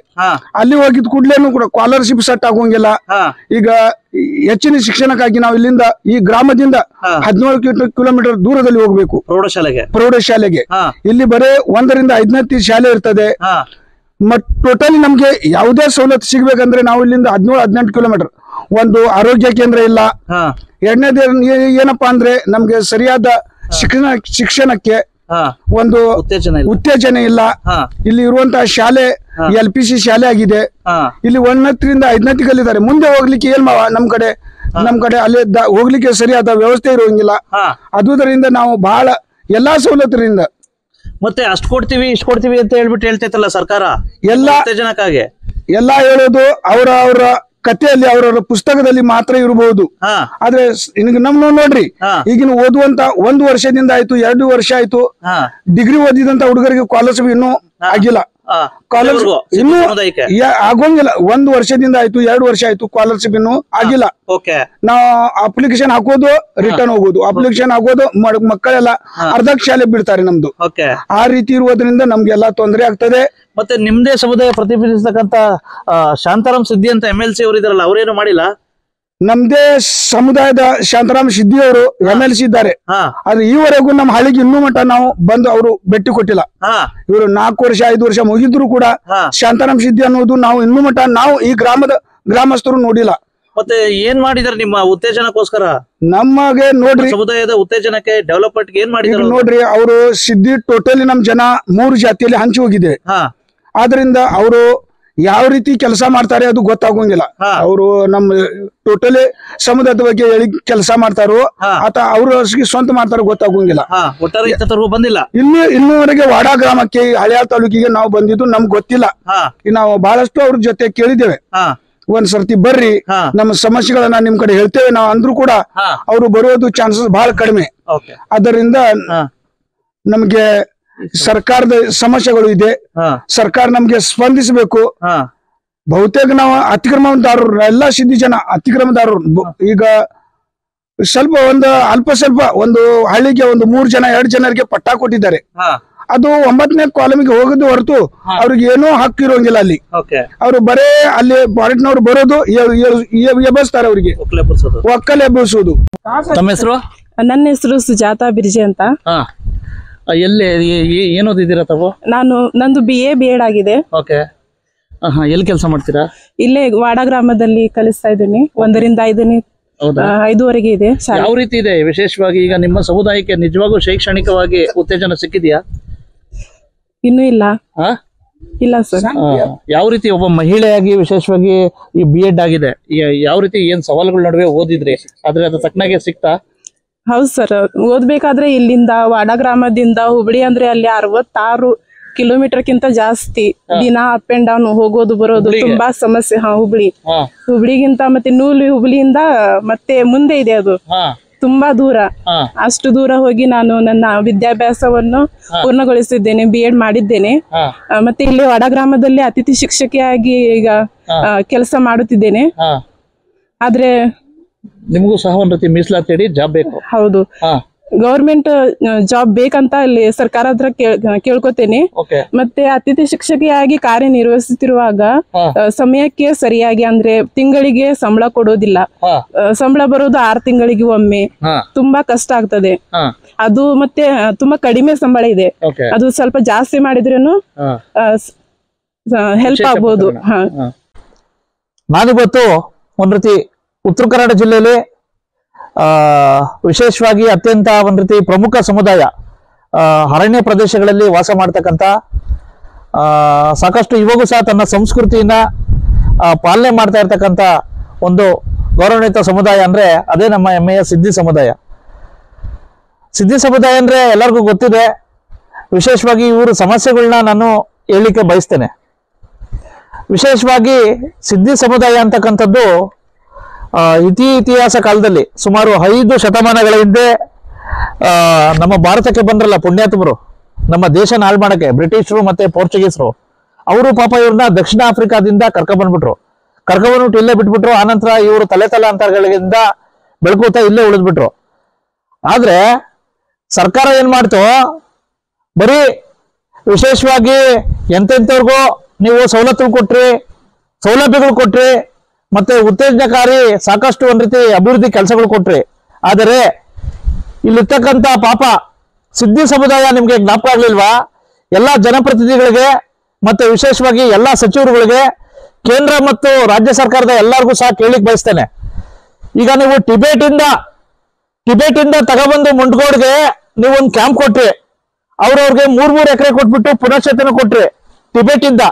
ಅಲ್ಲಿ ಹೋಗಿದ್ ಕೂಡ್ಲೇನು ಕೂಡ ಸ್ಕಾಲರ್ಶಿಪ್ ಸೆಟ್ ಆಗೋಂಗಿಲ್ಲ. ಈಗ ಹೆಚ್ಚಿನ ಶಿಕ್ಷಣಕ್ಕಾಗಿ ನಾವು ಇಲ್ಲಿಂದ ಈ ಗ್ರಾಮದಿಂದ 17 ಕಿಲೋಮೀಟರ್ ದೂರದಲ್ಲಿ ಹೋಗ್ಬೇಕು ಪ್ರೌಢಶಾಲೆಗೆ. ಇಲ್ಲಿ ಬರೇ 1 ರಿಂದ 5ನೇ ಶಾಲೆ ಇರ್ತದೆ. ಟೋಟಲಿ ನಮ್ಗೆ ಯಾವುದೇ ಸವಲತ್ತು ಸಿಗ್ಬೇಕಂದ್ರೆ ನಾವು ಇಲ್ಲಿಂದ 17-18 ಕಿಲೋಮೀಟರ್. ಒಂದು ಆರೋಗ್ಯ ಕೇಂದ್ರ ಇಲ್ಲ. ಎರಡನೇದು ಏನಪ್ಪಾ ಅಂದ್ರೆ ನಮ್ಗೆ ಸರಿಯಾದ ಶಿಕ್ಷಣಕ್ಕೆ ಒಂದು ಉತ್ತೇಜನ ಇಲ್ಲ. ಇಲ್ಲಿ ಇರುವಂತಹ ಶಾಲೆ LPC ಶಾಲೆ ಆಗಿದೆ. ಇಲ್ಲಿ 1ನೇ ರಿಂದ 5ನೇ ಕಲಿತಾರೆ. ಮುಂದೆ ಹೋಗ್ಲಿಕ್ಕೆ ಏನ್ ನಮ್ ಕಡೆ ಅಲ್ಲಿ ಹೋಗ್ಲಿಕ್ಕೆ ಸರಿಯಾದ ವ್ಯವಸ್ಥೆ ಇರೋಂಗಿಲ್ಲ. ಅದುದರಿಂದ ನಾವು ಬಹಳ ಎಲ್ಲಾ ಸವಲತ್ತರಿಂದ ಮತ್ತೆ ಅಷ್ಟು ಕೊಡ್ತೀವಿ ಇಷ್ಟು ಕೊಡ್ತೀವಿ ಅಂತ ಹೇಳ್ತೈತಲ್ಲ ಸರ್ಕಾರ. ಎಲ್ಲಾ ಹೇಳೋದು ಅವರ ಕಥೆಯಲ್ಲಿ ಅವರವರ ಪುಸ್ತಕದಲ್ಲಿ ಮಾತ್ರ ಇರಬಹುದು. ಆದ್ರೆ ನಮ್ ನೋಡ್ರಿ, ಈಗಿನ ಓದುವಂತ 1 ವರ್ಷದಿಂದ ಆಯ್ತು, 2 ವರ್ಷ ಆಯ್ತು, ಡಿಗ್ರಿ ಓದಿದಂತ ಹುಡುಗರಿಗೆ ಸ್ಕಾಲರ್ಶಿಪ್ ಇನ್ನೂ ಆಗಿಲ್ಲ. ಇನ್ನೂ ಆಗೋಂಗಿಲ್ಲ. 1 ವರ್ಷದಿಂದ ಆಯ್ತು, 2 ವರ್ಷ ಆಯ್ತು, ಸ್ಕಾಲರ್ಶಿಪ್ ಇನ್ನೂ ಆಗಿಲ್ಲ. ನಾವು ಅಪ್ಲಿಕೇಶನ್ ಹಾಕೋದು, ರಿಟರ್ನ್ ಹೋಗೋದು, ಅಪ್ಲಿಕೇಶನ್ ಹಾಕೋದು, ಮಕ್ಕಳೆಲ್ಲ ಅರ್ಧಕ್ ಶಾಲೆ ಬಿಡ್ತಾರೆ ನಮ್ದು. ಆ ರೀತಿ ಇರುವುದರಿಂದ ನಮ್ಗೆಲ್ಲಾ ತೊಂದರೆ ಆಗ್ತದೆ. ಮತ್ತೆ ನಿಮ್ದೇ ಸಮುದಾಯ ಪ್ರತಿನಿಧಿಸತಕ್ಕಂತ ಶಾಂತಾರಾಮ್ ಸಿದ್ದಿ ಅಂತ MLC ಅವರು ಇದಾರಲ್ಲ, ಅವ್ರೇನು ಮಾಡಿಲ್ಲ? ನಮ್ದೇ ಸಮುದಾಯದ ಶಾಂತಾರಾಮ್ ಸಿದ್ದಿ ಅವರು MLC ಇದ್ದಾರೆ. ಆದ್ರೆ ಈವರೆಗೂ ನಮ್ಮ ಹಳ್ಳಿಗೆ ಇನ್ನೂ ಮಟ್ಟ ನಾವು ಬಂದು ಅವರು ಭೇಟಿ ಕೊಟ್ಟಿಲ್ಲ. ಇವರು 4 ವರ್ಷ 5 ವರ್ಷ ಮುಗಿದ್ರು ಕೂಡ ಶಾಂತಾರಾಮ್ ಸಿದ್ದಿ ಅನ್ನೋದು ನಾವು ಇನ್ನೂ ಮಟ್ಟ ನಾವು ಈ ಗ್ರಾಮಸ್ಥರು ನೋಡಿಲ್ಲ. ಮತ್ತೆ ಏನ್ ಮಾಡಿದಾರೆ ನಿಮ್ಮ ಉತ್ತೇಜನಕ್ಕೋಸ್ಕರ? ನಮಗೆ ನೋಡ್ರಿ, ಸಮುದಾಯದ ಉತ್ತೇಜನಕ್ಕೆ ಡೆವಲಪ್ಮೆಂಟ್ ಏನ್ ಮಾಡಿದ್ರು ನೋಡ್ರಿ. ಅವರು ಸಿದ್ದಿ ಟೋಟಲಿ ನಮ್ ಜನ 3 ಜಾತಿಯಲ್ಲಿ ಹಂಚಿ ಹೋಗಿದೆ. ಆದ್ರಿಂದ ಅವರು ಯಾವ ರೀತಿ ಕೆಲಸ ಮಾಡ್ತಾರೆ ಅದು ಗೊತ್ತಾಗೋಂಗಿಲ್ಲ. ಅವರು ನಮ್ಮ ಟೋಟಲಿ ಸಮುದಾಯದ ಬಗ್ಗೆ ಹೇಳಿ ಕೆಲಸ ಮಾಡ್ತಾರೋ ಅಥವಾ ಅವ್ರ ಸ್ವಂತ ಮಾಡ್ತಾರೋ ಗೊತ್ತಾಗೋಂಗಿಲ್ಲ. ಬಂದಿಲ್ಲ ಇನ್ನೂವರೆಗೆ ವಾಡಾ ಗ್ರಾಮಕ್ಕೆ, ಹಳೆಯ ತಾಲೂಕಿಗೆ ನಾವು ಬಂದಿದ್ದು ನಮ್ಗೆ ಗೊತ್ತಿಲ್ಲ. ನಾವು ಬಹಳಷ್ಟು ಅವ್ರ ಜೊತೆ ಕೇಳಿದ್ದೇವೆ. ಒಂದ್ ಸರ್ತಿ ಬರ್ರಿ, ನಮ್ಮ ಸಮಸ್ಯೆಗಳನ್ನ ನಿಮ್ ಕಡೆ ಹೇಳ್ತೇವೆ ನಾವು ಅಂದ್ರೂ ಕೂಡ ಅವರು ಬರೋದು ಚಾನ್ಸಸ್ ಬಹಳ ಕಡಿಮೆ. ಅದರಿಂದ ನಮ್ಗೆ ಸರ್ಕಾರದ ಸಮಸ್ಯೆಗಳು ಇದೆ. ಸರ್ಕಾರ ನಮ್ಗೆ ಸ್ಪಂದಿಸಬೇಕು. ಬಹುತೇಕ ನಾವು ಅತಿಕ್ರಮದಾರರು, ಎಲ್ಲಾ ಸಿದ್ದಿ ಜನ ಅತಿಕ್ರಮದಾರರು. ಈಗ ಸ್ವಲ್ಪ ಒಂದು ಹಳ್ಳಿಗೆ 3 ಜನ 2 ಜನರಿಗೆ ಪಟ್ಟಾ ಕೊಟ್ಟಿದ್ದಾರೆ. ಅದು 9ನೇ ಕಾಲಮಿಗೆ ಹೋಗೋದು ಹೊರತು ಅವ್ರಿಗೆ ಏನೋ ಹಕ್ಕು ಇರೋಂಗಿಲ್ಲ. ಅಲ್ಲಿ ಅವ್ರು ಬರೇ ಅಲ್ಲಿ ಫಾರೆಸ್ಟ್ನವ್ರು ಬರೋದು ಎಬ್ಬಿಸ್ತಾರೆ, ಅವ್ರಿಗೆ ಒಕ್ಕಲ್ ಎಬ್ಬಿಸೋದು. ತಮ್ಮ ಹೆಸರು? ನನ್ನ ಹೆಸರು ಸುಜಾತಾ ಬಿರ್ಜೆ ಅಂತ. ಎಲ್ಲಿ ಏನ್ ಓದಿದ್ದೀರಾ ತಾವು? ನಂದು BA B.Ed ಆಗಿದೆ. ಎಲ್ಲಿ ಕೆಲಸ ಮಾಡ್ತೀರಾ? ಇಲ್ಲೇ ವಾಡಾ ಗ್ರಾಮದಲ್ಲಿ ಕಲಿಸ್ತಾ ಇದ್ದೀನಿ. 1 ರಿಂದ 5ವರೆಗೆ ಇದೆ. ಯಾವ ರೀತಿ ಇದೆ ವಿಶೇಷವಾಗಿ ಈಗ ನಿಮ್ಮ ಸಮುದಾಯಕ್ಕೆ ನಿಜವಾಗೂ ಶೈಕ್ಷಣಿಕವಾಗಿ ಉತ್ತೇಜನ ಸಿಕ್ಕಿದ್ಯಾ? ಇನ್ನೂ ಇಲ್ಲ ಸರ್. ಯಾವ ರೀತಿ ಒಬ್ಬ ಮಹಿಳೆಯಾಗಿ ವಿಶೇಷವಾಗಿ ಈ B.Ed ಆಗಿದೆ, ಯಾವ ರೀತಿ ಏನ್ ಸವಾಲುಗಳ ನಡುವೆ ಓದಿದ್ರಿ, ಆದ್ರೆ ಅದು ತಕ್ಕನಾಗೆ ಸಿಕ್ತಾ? ಹೌದು ಸರ್. ಓದ್ಬೇಕಾದ್ರೆ ಇಲ್ಲಿಂದ ವಾಡಾ ಗ್ರಾಮದಿಂದ ಹುಬ್ಳಿ ಅಂದ್ರೆ ಅಲ್ಲಿ 66 ಕಿಲೋಮೀಟರ್ಕ್ಕಿಂತ ಜಾಸ್ತಿ ದಿನ ಅಪ್ ಅಂಡ್ ಡೌನ್ ಹೋಗೋದು ಬರೋದು ತುಂಬಾ ಸಮಸ್ಯೆ. ಹುಬ್ಳಿಗಿಂತ ಮತ್ತೆ ಹುಬ್ಳಿಯಿಂದ ಮತ್ತೆ ಮುಂದೆ ಇದೆ ಅದು. ತುಂಬಾ ದೂರ. ಅಷ್ಟು ದೂರ ಹೋಗಿ ನಾನು ನನ್ನ ವಿದ್ಯಾಭ್ಯಾಸವನ್ನು ಪೂರ್ಣಗೊಳಿಸಿದ್ದೇನೆ, B.Ed ಮಾಡಿದ್ದೇನೆ. ಮತ್ತೆ ಇಲ್ಲಿ ವಡ ಗ್ರಾಮದಲ್ಲಿ ಅತಿಥಿ ಶಿಕ್ಷಕಿಯಾಗಿ ಈಗ ಕೆಲಸ ಮಾಡುತ್ತಿದ್ದೇನೆ. ಆದ್ರೆ ನಿಮಗೂ ಸಹ ಒಂದ್ ರೀತಿ ಮೀಸಲಾತಿ ಜಾಬ್ ಬೇಕು. ಹೌದು, ಗವರ್ಮೆಂಟ್ ಜಾಬ್ ಬೇಕಂತ ಇಲ್ಲಿ ಸರ್ಕಾರ ಹತ್ರ ಕೇಳ್ಕೊತೇನೆ. ಮತ್ತೆ ಅತಿಥಿ ಶಿಕ್ಷಕಿಯಾಗಿ ಕಾರ್ಯನಿರ್ವಹಿಸುತ್ತಿರುವಾಗ ಸಮಯಕ್ಕೆ ಸರಿಯಾಗಿ ಅಂದ್ರೆ ತಿಂಗಳಿಗೆ ಸಂಬಳ ಕೊಡೋದಿಲ್ಲ. ಸಂಬಳ ಬರೋದು 6 ತಿಂಗಳಿಗೆ ಒಮ್ಮೆ. ತುಂಬಾ ಕಷ್ಟ ಆಗ್ತದೆ ಅದು. ಮತ್ತೆ ತುಂಬಾ ಕಡಿಮೆ ಸಂಬಳ ಇದೆ. ಅದು ಸ್ವಲ್ಪ ಜಾಸ್ತಿ ಮಾಡಿದ್ರೇನು ಹೆಲ್ಪ್ ಆಗ್ಬೋದು. ನಾನಿವತ್ತು ಒಂದ್ ರೀತಿ ಉತ್ತರ ಕನ್ನಡ ಜಿಲ್ಲೆಯಲ್ಲಿ ವಿಶೇಷವಾಗಿ ಅತ್ಯಂತ ಒಂದ್ ರೀತಿ ಪ್ರಮುಖ ಸಮುದಾಯ ಅರಣ್ಯ ಪ್ರದೇಶಗಳಲ್ಲಿ ವಾಸ ಮಾಡ್ತಕ್ಕಂಥ ಸಾಕಷ್ಟು ಇವಾಗೂ ಸಹ ತನ್ನ ಸಂಸ್ಕೃತಿಯನ್ನ ಪಾಲನೆ ಮಾಡ್ತಾ ಇರ್ತಕ್ಕಂಥ ಒಂದು ಗೌರವಾನ್ವಿತ ಸಮುದಾಯ ಅಂದ್ರೆ ಅದೇ ನಮ್ಮ ಹೆಮ್ಮೆಯ ಸಿದ್ಧಿ ಸಮುದಾಯ. ಸಿದ್ಧಿ ಸಮುದಾಯ ಅಂದ್ರೆ ಎಲ್ಲರಿಗೂ ಗೊತ್ತಿದೆ. ವಿಶೇಷವಾಗಿ ಇವರು ಸಮಸ್ಯೆಗಳನ್ನ ನಾನು ಹೇಳಲಿಕ್ಕೆ ಬಯಸ್ತೇನೆ. ವಿಶೇಷವಾಗಿ ಸಿದ್ಧಿ ಸಮುದಾಯ ಅಂತಕ್ಕಂಥದ್ದು ಇತಿಹಾಸ ಕಾಲದಲ್ಲಿ ಸುಮಾರು 5 ಶತಮಾನಗಳ ಹಿಂದೆ ನಮ್ಮ ಭಾರತಕ್ಕೆ ಬಂದ್ರಲ್ಲ ಪುಣ್ಯಾತ್ಮರು, ನಮ್ಮ ದೇಶ ಹಾಳು ಮಾಡಕ್ಕೆ ಬ್ರಿಟಿಷರು ಮತ್ತೆ ಪೋರ್ಚುಗೀಸರು. ಅವರು ಪಾಪ ಇವ್ರನ್ನ ದಕ್ಷಿಣ ಆಫ್ರಿಕಾದಿಂದ ಕರ್ಕೊಂಡ್ಬಂದ್ಬಿಟ್ಟು ಇಲ್ಲೇ ಬಿಟ್ಬಿಟ್ರು. ಆನಂತರ ಇವರು ತಲೆತಲಾಂತರಗಳಿಂದ ಬೆಳ್ಕೋತಾ ಇಲ್ಲೇ ಉಳಿದ್ಬಿಟ್ರು. ಆದ್ರೆ ಸರ್ಕಾರ ಏನ್ ಮಾಡ್ತು, ಬರೀ ವಿಶೇಷವಾಗಿ ಎಂತೆಂಥವ್ರಿಗೂ ನೀವು ಸೌಲಭ್ಯಗಳು ಕೊಟ್ರಿ, ಮತ್ತೆ ಉತ್ತೇಜನಕಾರಿ ಸಾಕಷ್ಟು ಒಂದ್ ರೀತಿ ಅಭಿವೃದ್ಧಿ ಕೆಲಸಗಳು ಕೊಟ್ರಿ. ಆದರೆ ಇಲ್ಲಿರ್ತಕ್ಕಂಥ ಪಾಪ ಸಿದ್ಧಿ ಸಮುದಾಯ ನಿಮ್ಗೆ ಜ್ಞಾಪಕ ಆಗ್ಲಿಲ್ವಾ? ಎಲ್ಲಾ ಜನಪ್ರತಿನಿಧಿಗಳಿಗೆ ಮತ್ತೆ ವಿಶೇಷವಾಗಿ ಎಲ್ಲಾ ಸಚಿವರುಗಳಿಗೆ, ಕೇಂದ್ರ ಮತ್ತು ರಾಜ್ಯ ಸರ್ಕಾರದ ಎಲ್ಲರಿಗೂ ಸಹ ಕೇಳಲಿಕ್ಕೆ ಬಯಸ್ತೇನೆ. ಈಗ ನೀವು ಟಿಬೇಟ್ ಇಂದ ತಗೊಬಂದು ಮುಂಡ್ಗೋಡ್ಗೆ ನೀವು ಒಂದು ಕ್ಯಾಂಪ್ ಕೊಟ್ರಿ. ಅವ್ರವ್ರಿಗೆ 3 ಎಕರೆ ಕೊಟ್ಬಿಟ್ಟು ಪುನಶ್ಚೇತನ ಕೊಟ್ರಿ. ಟಿಬೇಟ್ ಇಂದ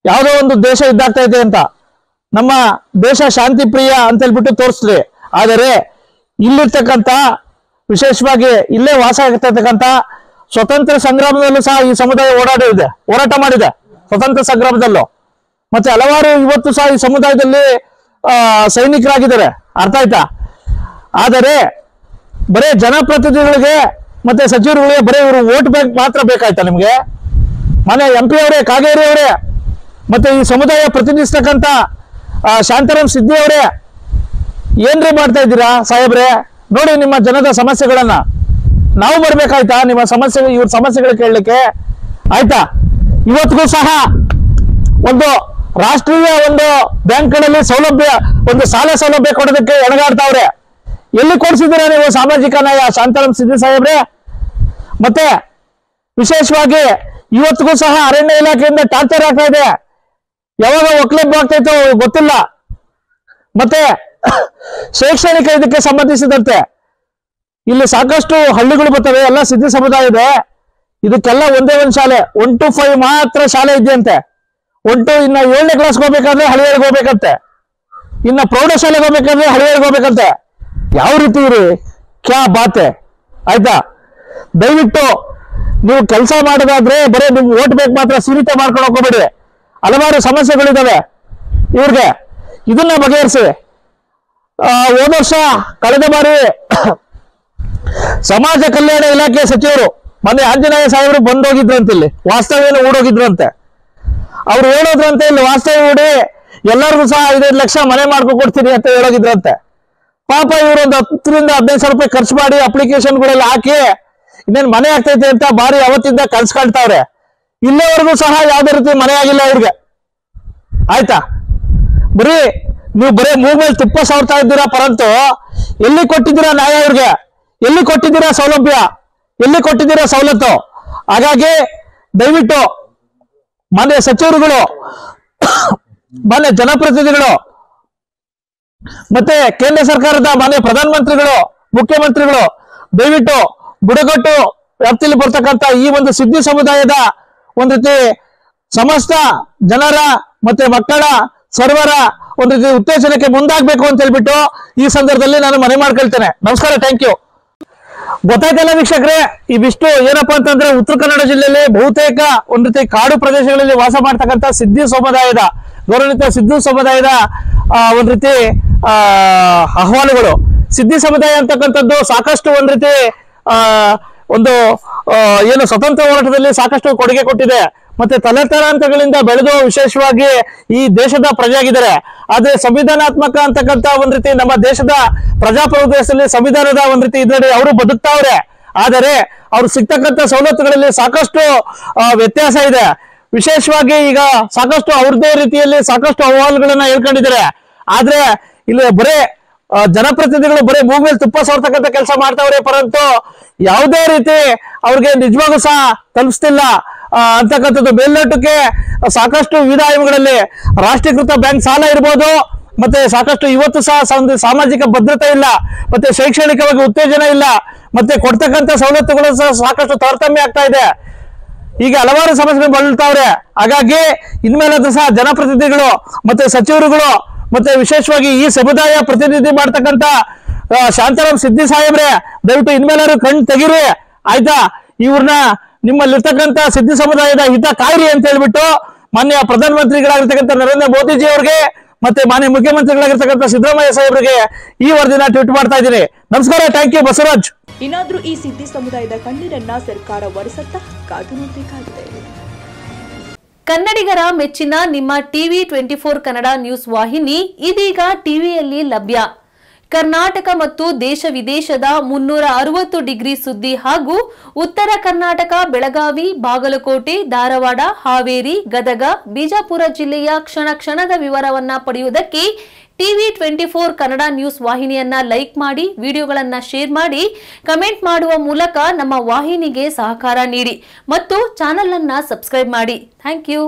ಯಾವುದೋ ಒಂದು ದೇಶ ಇದ್ದಾಗ್ತಾ ಇದೆ ಅಂತ, ನಮ್ಮ ದೇಶ ಶಾಂತಿ ಪ್ರಿಯ ಅಂತ ಹೇಳ್ಬಿಟ್ಟು ತೋರಿಸ್ರಿ. ಆದರೆ ಇಲ್ಲಿರ್ತಕ್ಕಂಥ ವಿಶೇಷವಾಗಿ ಇಲ್ಲೇ ವಾಸ ಆಗಿರ್ತಕ್ಕಂಥ ಸ್ವತಂತ್ರ ಸಂಗ್ರಾಮದಲ್ಲೂ ಸಹ ಈ ಸಮುದಾಯ ಹೋರಾಟ ಮಾಡಿದೆ ಸ್ವತಂತ್ರ ಸಂಗ್ರಾಮದಲ್ಲೂ. ಮತ್ತೆ ಹಲವಾರು ಇವತ್ತು ಸಹ ಈ ಸಮುದಾಯದಲ್ಲಿ ಸೈನಿಕರಾಗಿದ್ದಾರೆ, ಅರ್ಥ ಆಯ್ತಾ? ಆದರೆ ಬರೇ ಜನಪ್ರತಿನಿಧಿಗಳಿಗೆ ಮತ್ತೆ ಸಚಿವರುಗಳಿಗೆ ಬರೀ ಇವರು ವೋಟ್ ಬ್ಯಾಂಕ್ ಮಾತ್ರ ಬೇಕಾಯ್ತಾ ನಿಮ್ಗೆ? ಮನೆ MP ಅವರೇ, ಕಾಗೇರಿ ಅವರೇ, ಮತ್ತೆ ಈ ಸಮುದಾಯ ಪ್ರತಿನಿಧಿಸ್ತಕ್ಕಂಥ ಶಾಂತಾರಾಮ್ ಸಿದ್ದಿ ಅವರೇ, ಏನ್ರಿ ಮಾಡ್ತಾ ಇದ್ದೀರಾ ಸಾಹೇಬ್ರೆ? ನೋಡಿ ನಿಮ್ಮ ಜನದ ಸಮಸ್ಯೆಗಳನ್ನ. ನಾವು ಬರ್ಬೇಕಾಯ್ತಾ ನಿಮ್ಮ ಇವ್ರ ಸಮಸ್ಯೆಗಳು ಕೇಳಲಿಕ್ಕೆ? ಆಯ್ತಾ? ಇವತ್ತಿಗೂ ಸಹ ಒಂದು ರಾಷ್ಟ್ರೀಯ ಒಂದು ಬ್ಯಾಂಕ್ಗಳಲ್ಲಿ ಸಾಲ ಸೌಲಭ್ಯ ಕೊಡೋದಕ್ಕೆ ಎಣಗಾಡ್ತಾವ್ರೆ. ಎಲ್ಲಿ ಕೊಡ್ಸಿದ್ದೀರಾ ನೀವು ಸಾಮಾಜಿಕ ನ್ಯಾಯ ಶಾಂತಾರಾಮ್ ಸಿದ್ದಿ ಸಾಹೇಬ್ರೆ? ಮತ್ತೆ ವಿಶೇಷವಾಗಿ ಇವತ್ತಿಗೂ ಸಹ ಅರಣ್ಯ ಇಲಾಖೆಯಿಂದ ಟಾರ್ಚರ್ ಆಗ್ತಾ ಇದೆ. ಯಾವಾಗ ಒಕ್ಲೆಬ್ಬ ಆಗ್ತೈತೋ ಗೊತ್ತಿಲ್ಲ. ಮತ್ತೆ ಶೈಕ್ಷಣಿಕ ಇದಕ್ಕೆ ಸಂಬಂಧಿಸಿದಂತೆ ಇಲ್ಲಿ ಸಾಕಷ್ಟು ಹಳ್ಳಿಗಳು ಬರ್ತವೆ, ಎಲ್ಲ ಸಿದ್ಧಿ ಸಮುದಾಯ ಇದೆ. ಇದಕ್ಕೆಲ್ಲ ಒಂದೇ ಒಂದು ಶಾಲೆ 1 to 5 ಮಾತ್ರ ಶಾಲೆ ಇದೆಯಂತೆ. ಇನ್ನ 7ನೇ ಕ್ಲಾಸ್ಗೆ ಹೋಗ್ಬೇಕಾದ್ರೆ ಹಳ್ಳಿಯರಿಗೆ ಹೋಗ್ಬೇಕಂತೆ, ಇನ್ನ ಪ್ರೌಢಶಾಲೆಗೆ ಹೋಗ್ಬೇಕಾದ್ರೆ ಹಳ್ಳಿಯರಿಗೆ ಹೋಗ್ಬೇಕಂತೆ. ಯಾವ ರೀತಿ ಇರಿ ಕ್ಯಾ ಬಾತೆ? ಆಯ್ತಾ? ದಯವಿಟ್ಟು ನೀವು ಕೆಲಸ ಮಾಡೋದಾದ್ರೆ ಬರೀ ನಿಮ್ ವೋಟ್ ಬೇಕು ಮಾತ್ರ ಸೀಮಿತ ಮಾಡ್ಕೊಂಡು ಹೋಗ್ಬೇಡಿ. ಹಲವಾರು ಸಮಸ್ಯೆಗಳಿದಾವೆ ಇವ್ರಿಗೆ, ಇದನ್ನ ಬಗೆಹರಿಸಿ. ಹೋದ ವರ್ಷ ಕಳೆದ ಬಾರಿ ಸಮಾಜ ಕಲ್ಯಾಣ ಇಲಾಖೆ ಸಚಿವರು ಮೊನ್ನೆ ಆಂಜನೇಯ ಸಾಹೇಬರು ಬಂದೋಗಿದ್ರಂತೆ, ಇಲ್ಲಿ ವಾಸ್ತವ್ಯನ ಹೂಡೋಗಿದ್ರಂತೆ. ಅವ್ರು ಹೇಳೋದ್ರಂತೆ ಇಲ್ಲಿ ವಾಸ್ತವ್ಯ ಹೂಡಿ ಎಲ್ಲರಿಗೂ ಸಹ 5 ಲಕ್ಷ ಮನೆ ಮಾಡ್ಕೊಡ್ತೀನಿ ಅಂತ ಹೇಳೋಗಿದ್ರಂತೆ. ಪಾಪ ಇವರು ಒಂದು 10 ರಿಂದ 15 ಸಾವಿರ ರೂಪಾಯಿ ಖರ್ಚು ಮಾಡಿ ಅಪ್ಲಿಕೇಶನ್ಗಳೆಲ್ಲ ಹಾಕಿ ಇನ್ನೇನು ಮನೆ ಆಗ್ತೈತೆ ಅಂತ ಬಾರಿ ಅವತ್ತಿಂದ ಕನ್ಸ್ಕೊಳ್ತಾವ್ರೆ. ಇಲ್ಲಿವರೆಗೂ ಸಹ ಯಾವುದೇ ರೀತಿ ಮನೆ ಆಗಿಲ್ಲ ಇವ್ರಿಗೆ. ಆಯ್ತಾ? ನೀವು ಬರೀ ಮೂಗ್ ಮೇಲೆ ತುಪ್ಪ ಸಾವ್ತಾ ಇದ್ದೀರಾ, ಪರಂತು ಎಲ್ಲಿ ಕೊಟ್ಟಿದ್ದೀರಾ ನ್ಯಾಯ ಇವ್ರಿಗೆ? ಎಲ್ಲಿ ಕೊಟ್ಟಿದ್ದೀರಾ ಸೌಲಭ್ಯ? ಎಲ್ಲಿ ಕೊಟ್ಟಿದ್ದೀರಾ ಸವಲತ್ತು? ಹಾಗಾಗಿ ದಯವಿಟ್ಟು ಮಾನ್ಯ ಸಚಿವರುಗಳು, ಮಾನ್ಯ ಜನಪ್ರತಿನಿಧಿಗಳು, ಮತ್ತೆ ಕೇಂದ್ರ ಸರ್ಕಾರದ ಮಾನ್ಯ ಪ್ರಧಾನಮಂತ್ರಿಗಳು, ಮುಖ್ಯಮಂತ್ರಿಗಳು ದಯವಿಟ್ಟು ಬುಡಕಟ್ಟು ವ್ಯಾಪ್ತಿಯಲ್ಲಿ ಬರ್ತಕ್ಕಂಥ ಈ ಒಂದು ಸಿದ್ಧಿ ಸಮುದಾಯದ ಒಂದ್ ರೀತಿ ಸಮಸ್ತ ಜನರ ಮತ್ತೆ ಮಕ್ಕಳ ಸರ್ವರ ಒಂದ್ ರೀತಿ ಉತ್ತೇಜನಕ್ಕೆ ಮುಂದಾಗಬೇಕು ಅಂತ ಹೇಳ್ಬಿಟ್ಟು ಈ ಸಂದರ್ಭದಲ್ಲಿ ನಾನು ಮನವಿ ಮಾಡ್ಕೊಳ್ತೇನೆ. ನಮಸ್ಕಾರ, ಥ್ಯಾಂಕ್ ಯು. ಗೊತ್ತಾಯ್ತಲ್ಲ ವೀಕ್ಷಕರೇ, ಇವಿಷ್ಟು ಏನಪ್ಪಾ ಅಂತಂದ್ರೆ ಉತ್ತರ ಕನ್ನಡ ಜಿಲ್ಲೆಯಲ್ಲಿ ಬಹುತೇಕ ಒಂದ್ ರೀತಿ ಕಾಡು ಪ್ರದೇಶಗಳಲ್ಲಿ ವಾಸ ಮಾಡ್ತಕ್ಕಂಥ ಸಿದ್ಧಿ ಸಮುದಾಯದ, ಗೌರವಾನ್ವಿತ ಸಿದ್ಧಿ ಸಮುದಾಯದ ಒಂದ್ ರೀತಿ ಅಹವಾಲುಗಳು. ಸಿದ್ಧಿ ಸಮುದಾಯ ಅಂತಕ್ಕಂಥದ್ದು ಸಾಕಷ್ಟು ಒಂದ್ ರೀತಿ ಒಂದು ಏನು ಸ್ವತಂತ್ರ ಹೋರಾಟದಲ್ಲಿ ಸಾಕಷ್ಟು ಕೊಡುಗೆ ಕೊಟ್ಟಿದೆ. ಮತ್ತೆ ತಲೆತಲಾಂತರಗಳಿಂದ ಬೆಳೆದು ವಿಶೇಷವಾಗಿ ಈ ದೇಶದ ಪ್ರಜೆಯಾಗಿದ್ದಾರೆ. ಆದ್ರೆ ಸಂವಿಧಾನಾತ್ಮಕ ಅಂತಕ್ಕಂಥ ಒಂದ್ ರೀತಿ ನಮ್ಮ ದೇಶದ ಪ್ರಜಾಪ್ರಭುತ್ವದಲ್ಲಿ ಸಂವಿಧಾನದ ಒಂದ್ ರೀತಿ ಇದರಲ್ಲಿ ಅವರು ಬದುಕ್ತಾವ್ರೆ. ಆದರೆ ಅವ್ರು ಸಿಗ್ತಕ್ಕಂಥ ಸವಲತ್ತುಗಳಲ್ಲಿ ಸಾಕಷ್ಟು ವ್ಯತ್ಯಾಸ ಇದೆ. ವಿಶೇಷವಾಗಿ ಈಗ ಸಾಕಷ್ಟು ಅವ್ರದೇ ರೀತಿಯಲ್ಲಿ ಸಾಕಷ್ಟು ಅಹವಾಲುಗಳನ್ನ ಹೇಳ್ಕೊಂಡಿದ್ದಾರೆ. ಆದ್ರೆ ಇಲ್ಲಿ ಬರೇ ಜನಪ್ರತಿನಿಧಿಗಳು ಬರೀ ಭೂಮಿ ಮೇಲೆ ತುಪ್ಪ ಸೋರ್ತಕ್ಕಂಥ ಕೆಲಸ ಮಾಡ್ತಾವ್ರೆ, ಪರಂತು ಯಾವುದೇ ರೀತಿ ಅವ್ರಿಗೆ ನಿಜವಾಗೂ ಸಹ ತಲುಪಿಸ್ತಿಲ್ಲ ಅಂತಕ್ಕಂಥದ್ದು. ಮೇಲ್ನೋಟಕ್ಕೆ ಸಾಕಷ್ಟು ವಿವಿಧ ಆಯಾಮಗಳಲ್ಲಿ ರಾಷ್ಟ್ರೀಕೃತ ಬ್ಯಾಂಕ್ ಸಾಲ ಇರ್ಬೋದು, ಮತ್ತೆ ಸಾಕಷ್ಟು ಇವತ್ತು ಸಹ ಸಾಮಾಜಿಕ ಭದ್ರತೆ ಇಲ್ಲ, ಮತ್ತೆ ಶೈಕ್ಷಣಿಕವಾಗಿ ಉತ್ತೇಜನ ಇಲ್ಲ, ಮತ್ತೆ ಕೊಡ್ತಕ್ಕಂಥ ಸವಲತ್ತುಗಳು ಸಹ ಸಾಕಷ್ಟು ತಾರತಮ್ಯ ಆಗ್ತಾ ಇದೆ. ಈಗ ಹಲವಾರು ಸಮಸ್ಯೆಗಳು ಬಳಲ್ತಾವ್ರೆ. ಹಾಗಾಗಿ ಇನ್ಮೇಲಾದ್ರೂ ಸಹ ಜನಪ್ರತಿನಿಧಿಗಳು ಮತ್ತೆ ಸಚಿವರುಗಳು ಮತ್ತೆ ವಿಶೇಷವಾಗಿ ಈ ಸಮುದಾಯ ಪ್ರತಿನಿಧಿ ಮಾಡ್ತಕ್ಕಂಥ ಶಾಂತಾರಾಮ್ ಸಿದ್ದಿ ಸಾಹೇಬ್ರೆ, ದಯವಿಟ್ಟು ಇನ್ಮೇಲಾದ್ರು ಕಣ್ ತೆಗಿರಿ ಆಯ್ತಾ. ಇವ್ರನ್ನ ನಿಮ್ಮಲ್ಲಿರ್ತಕ್ಕಂಥ ಸಿದ್ದಿ ಸಮುದಾಯದ ಹಿತ ಕಾಯಿರಿ ಅಂತ ಹೇಳ್ಬಿಟ್ಟು ಮಾನ್ಯ ಪ್ರಧಾನಮಂತ್ರಿಗಳಾಗಿರ್ತಕ್ಕಂಥ ನರೇಂದ್ರ ಮೋದಿಜಿ ಅವ್ರಿಗೆ ಮತ್ತೆ ಮಾನ್ಯ ಮುಖ್ಯಮಂತ್ರಿಗಳಾಗಿರ್ತಕ್ಕಂಥ ಸಿದ್ದರಾಮಯ್ಯ ಸಾಹೇಬ್ರಿಗೆ ಈ ವರದಿನ ಟ್ವೀಟ್ ಮಾಡ್ತಾ ಇದ್ದೀನಿ. ನಮಸ್ಕಾರ, ಥ್ಯಾಂಕ್ ಯು ಬಸವರಾಜ್. ಇನ್ನಾದ್ರೂ ಈ ಸಿದ್ದಿ ಸಮುದಾಯದ ಕಣ್ಣೀರನ್ನ ಸರ್ಕಾರ ಒರೆಸತ್ತಾ ಕಾದು ನೋಡಬೇಕಾಗಿದೆ. ಕನ್ನಡಿಗರ ಮೆಚ್ಚಿನ ನಿಮ್ಮ ಟಿವಿ 24 ಕನ್ನಡ ನ್ಯೂಸ್ ವಾಹಿನಿ ಇದೀಗ ಟಿವಿಯಲ್ಲಿ ಲಭ್ಯ. ಕರ್ನಾಟಕ ಮತ್ತು ದೇಶ ವಿದೇಶದ 360 ಡಿಗ್ರಿ ಸುದ್ದಿ ಹಾಗೂ ಉತ್ತರ ಕರ್ನಾಟಕ, ಬೆಳಗಾವಿ, ಬಾಗಲಕೋಟೆ, ಧಾರವಾಡ, ಹಾವೇರಿ, ಗದಗ, ಬಿಜಾಪುರ ಜಿಲ್ಲೆಯ ಕ್ಷಣ ಕ್ಷಣದ ವಿವರವನ್ನ ಪಡೆಯುವುದಕ್ಕೆ ಟಿವಿ 24 ಕನ್ನಡ ನ್ಯೂಸ್ ವಾಹಿನಿಯನ್ನ ಲೈಕ್ ಮಾಡಿ, ವಿಡಿಯೋಗಳನ್ನ ಶೇರ್ ಮಾಡಿ, ಕಮೆಂಟ್ ಮಾಡುವ ಮೂಲಕ ನಮ್ಮ ವಾಹಿನಿಗೆ ಸಹಕಾರ ನೀಡಿ ಮತ್ತು ಚಾನೆಲ್ ಅನ್ನ ಸಬ್ಸ್ಕ್ರೈಬ್ ಮಾಡಿ. Thank you.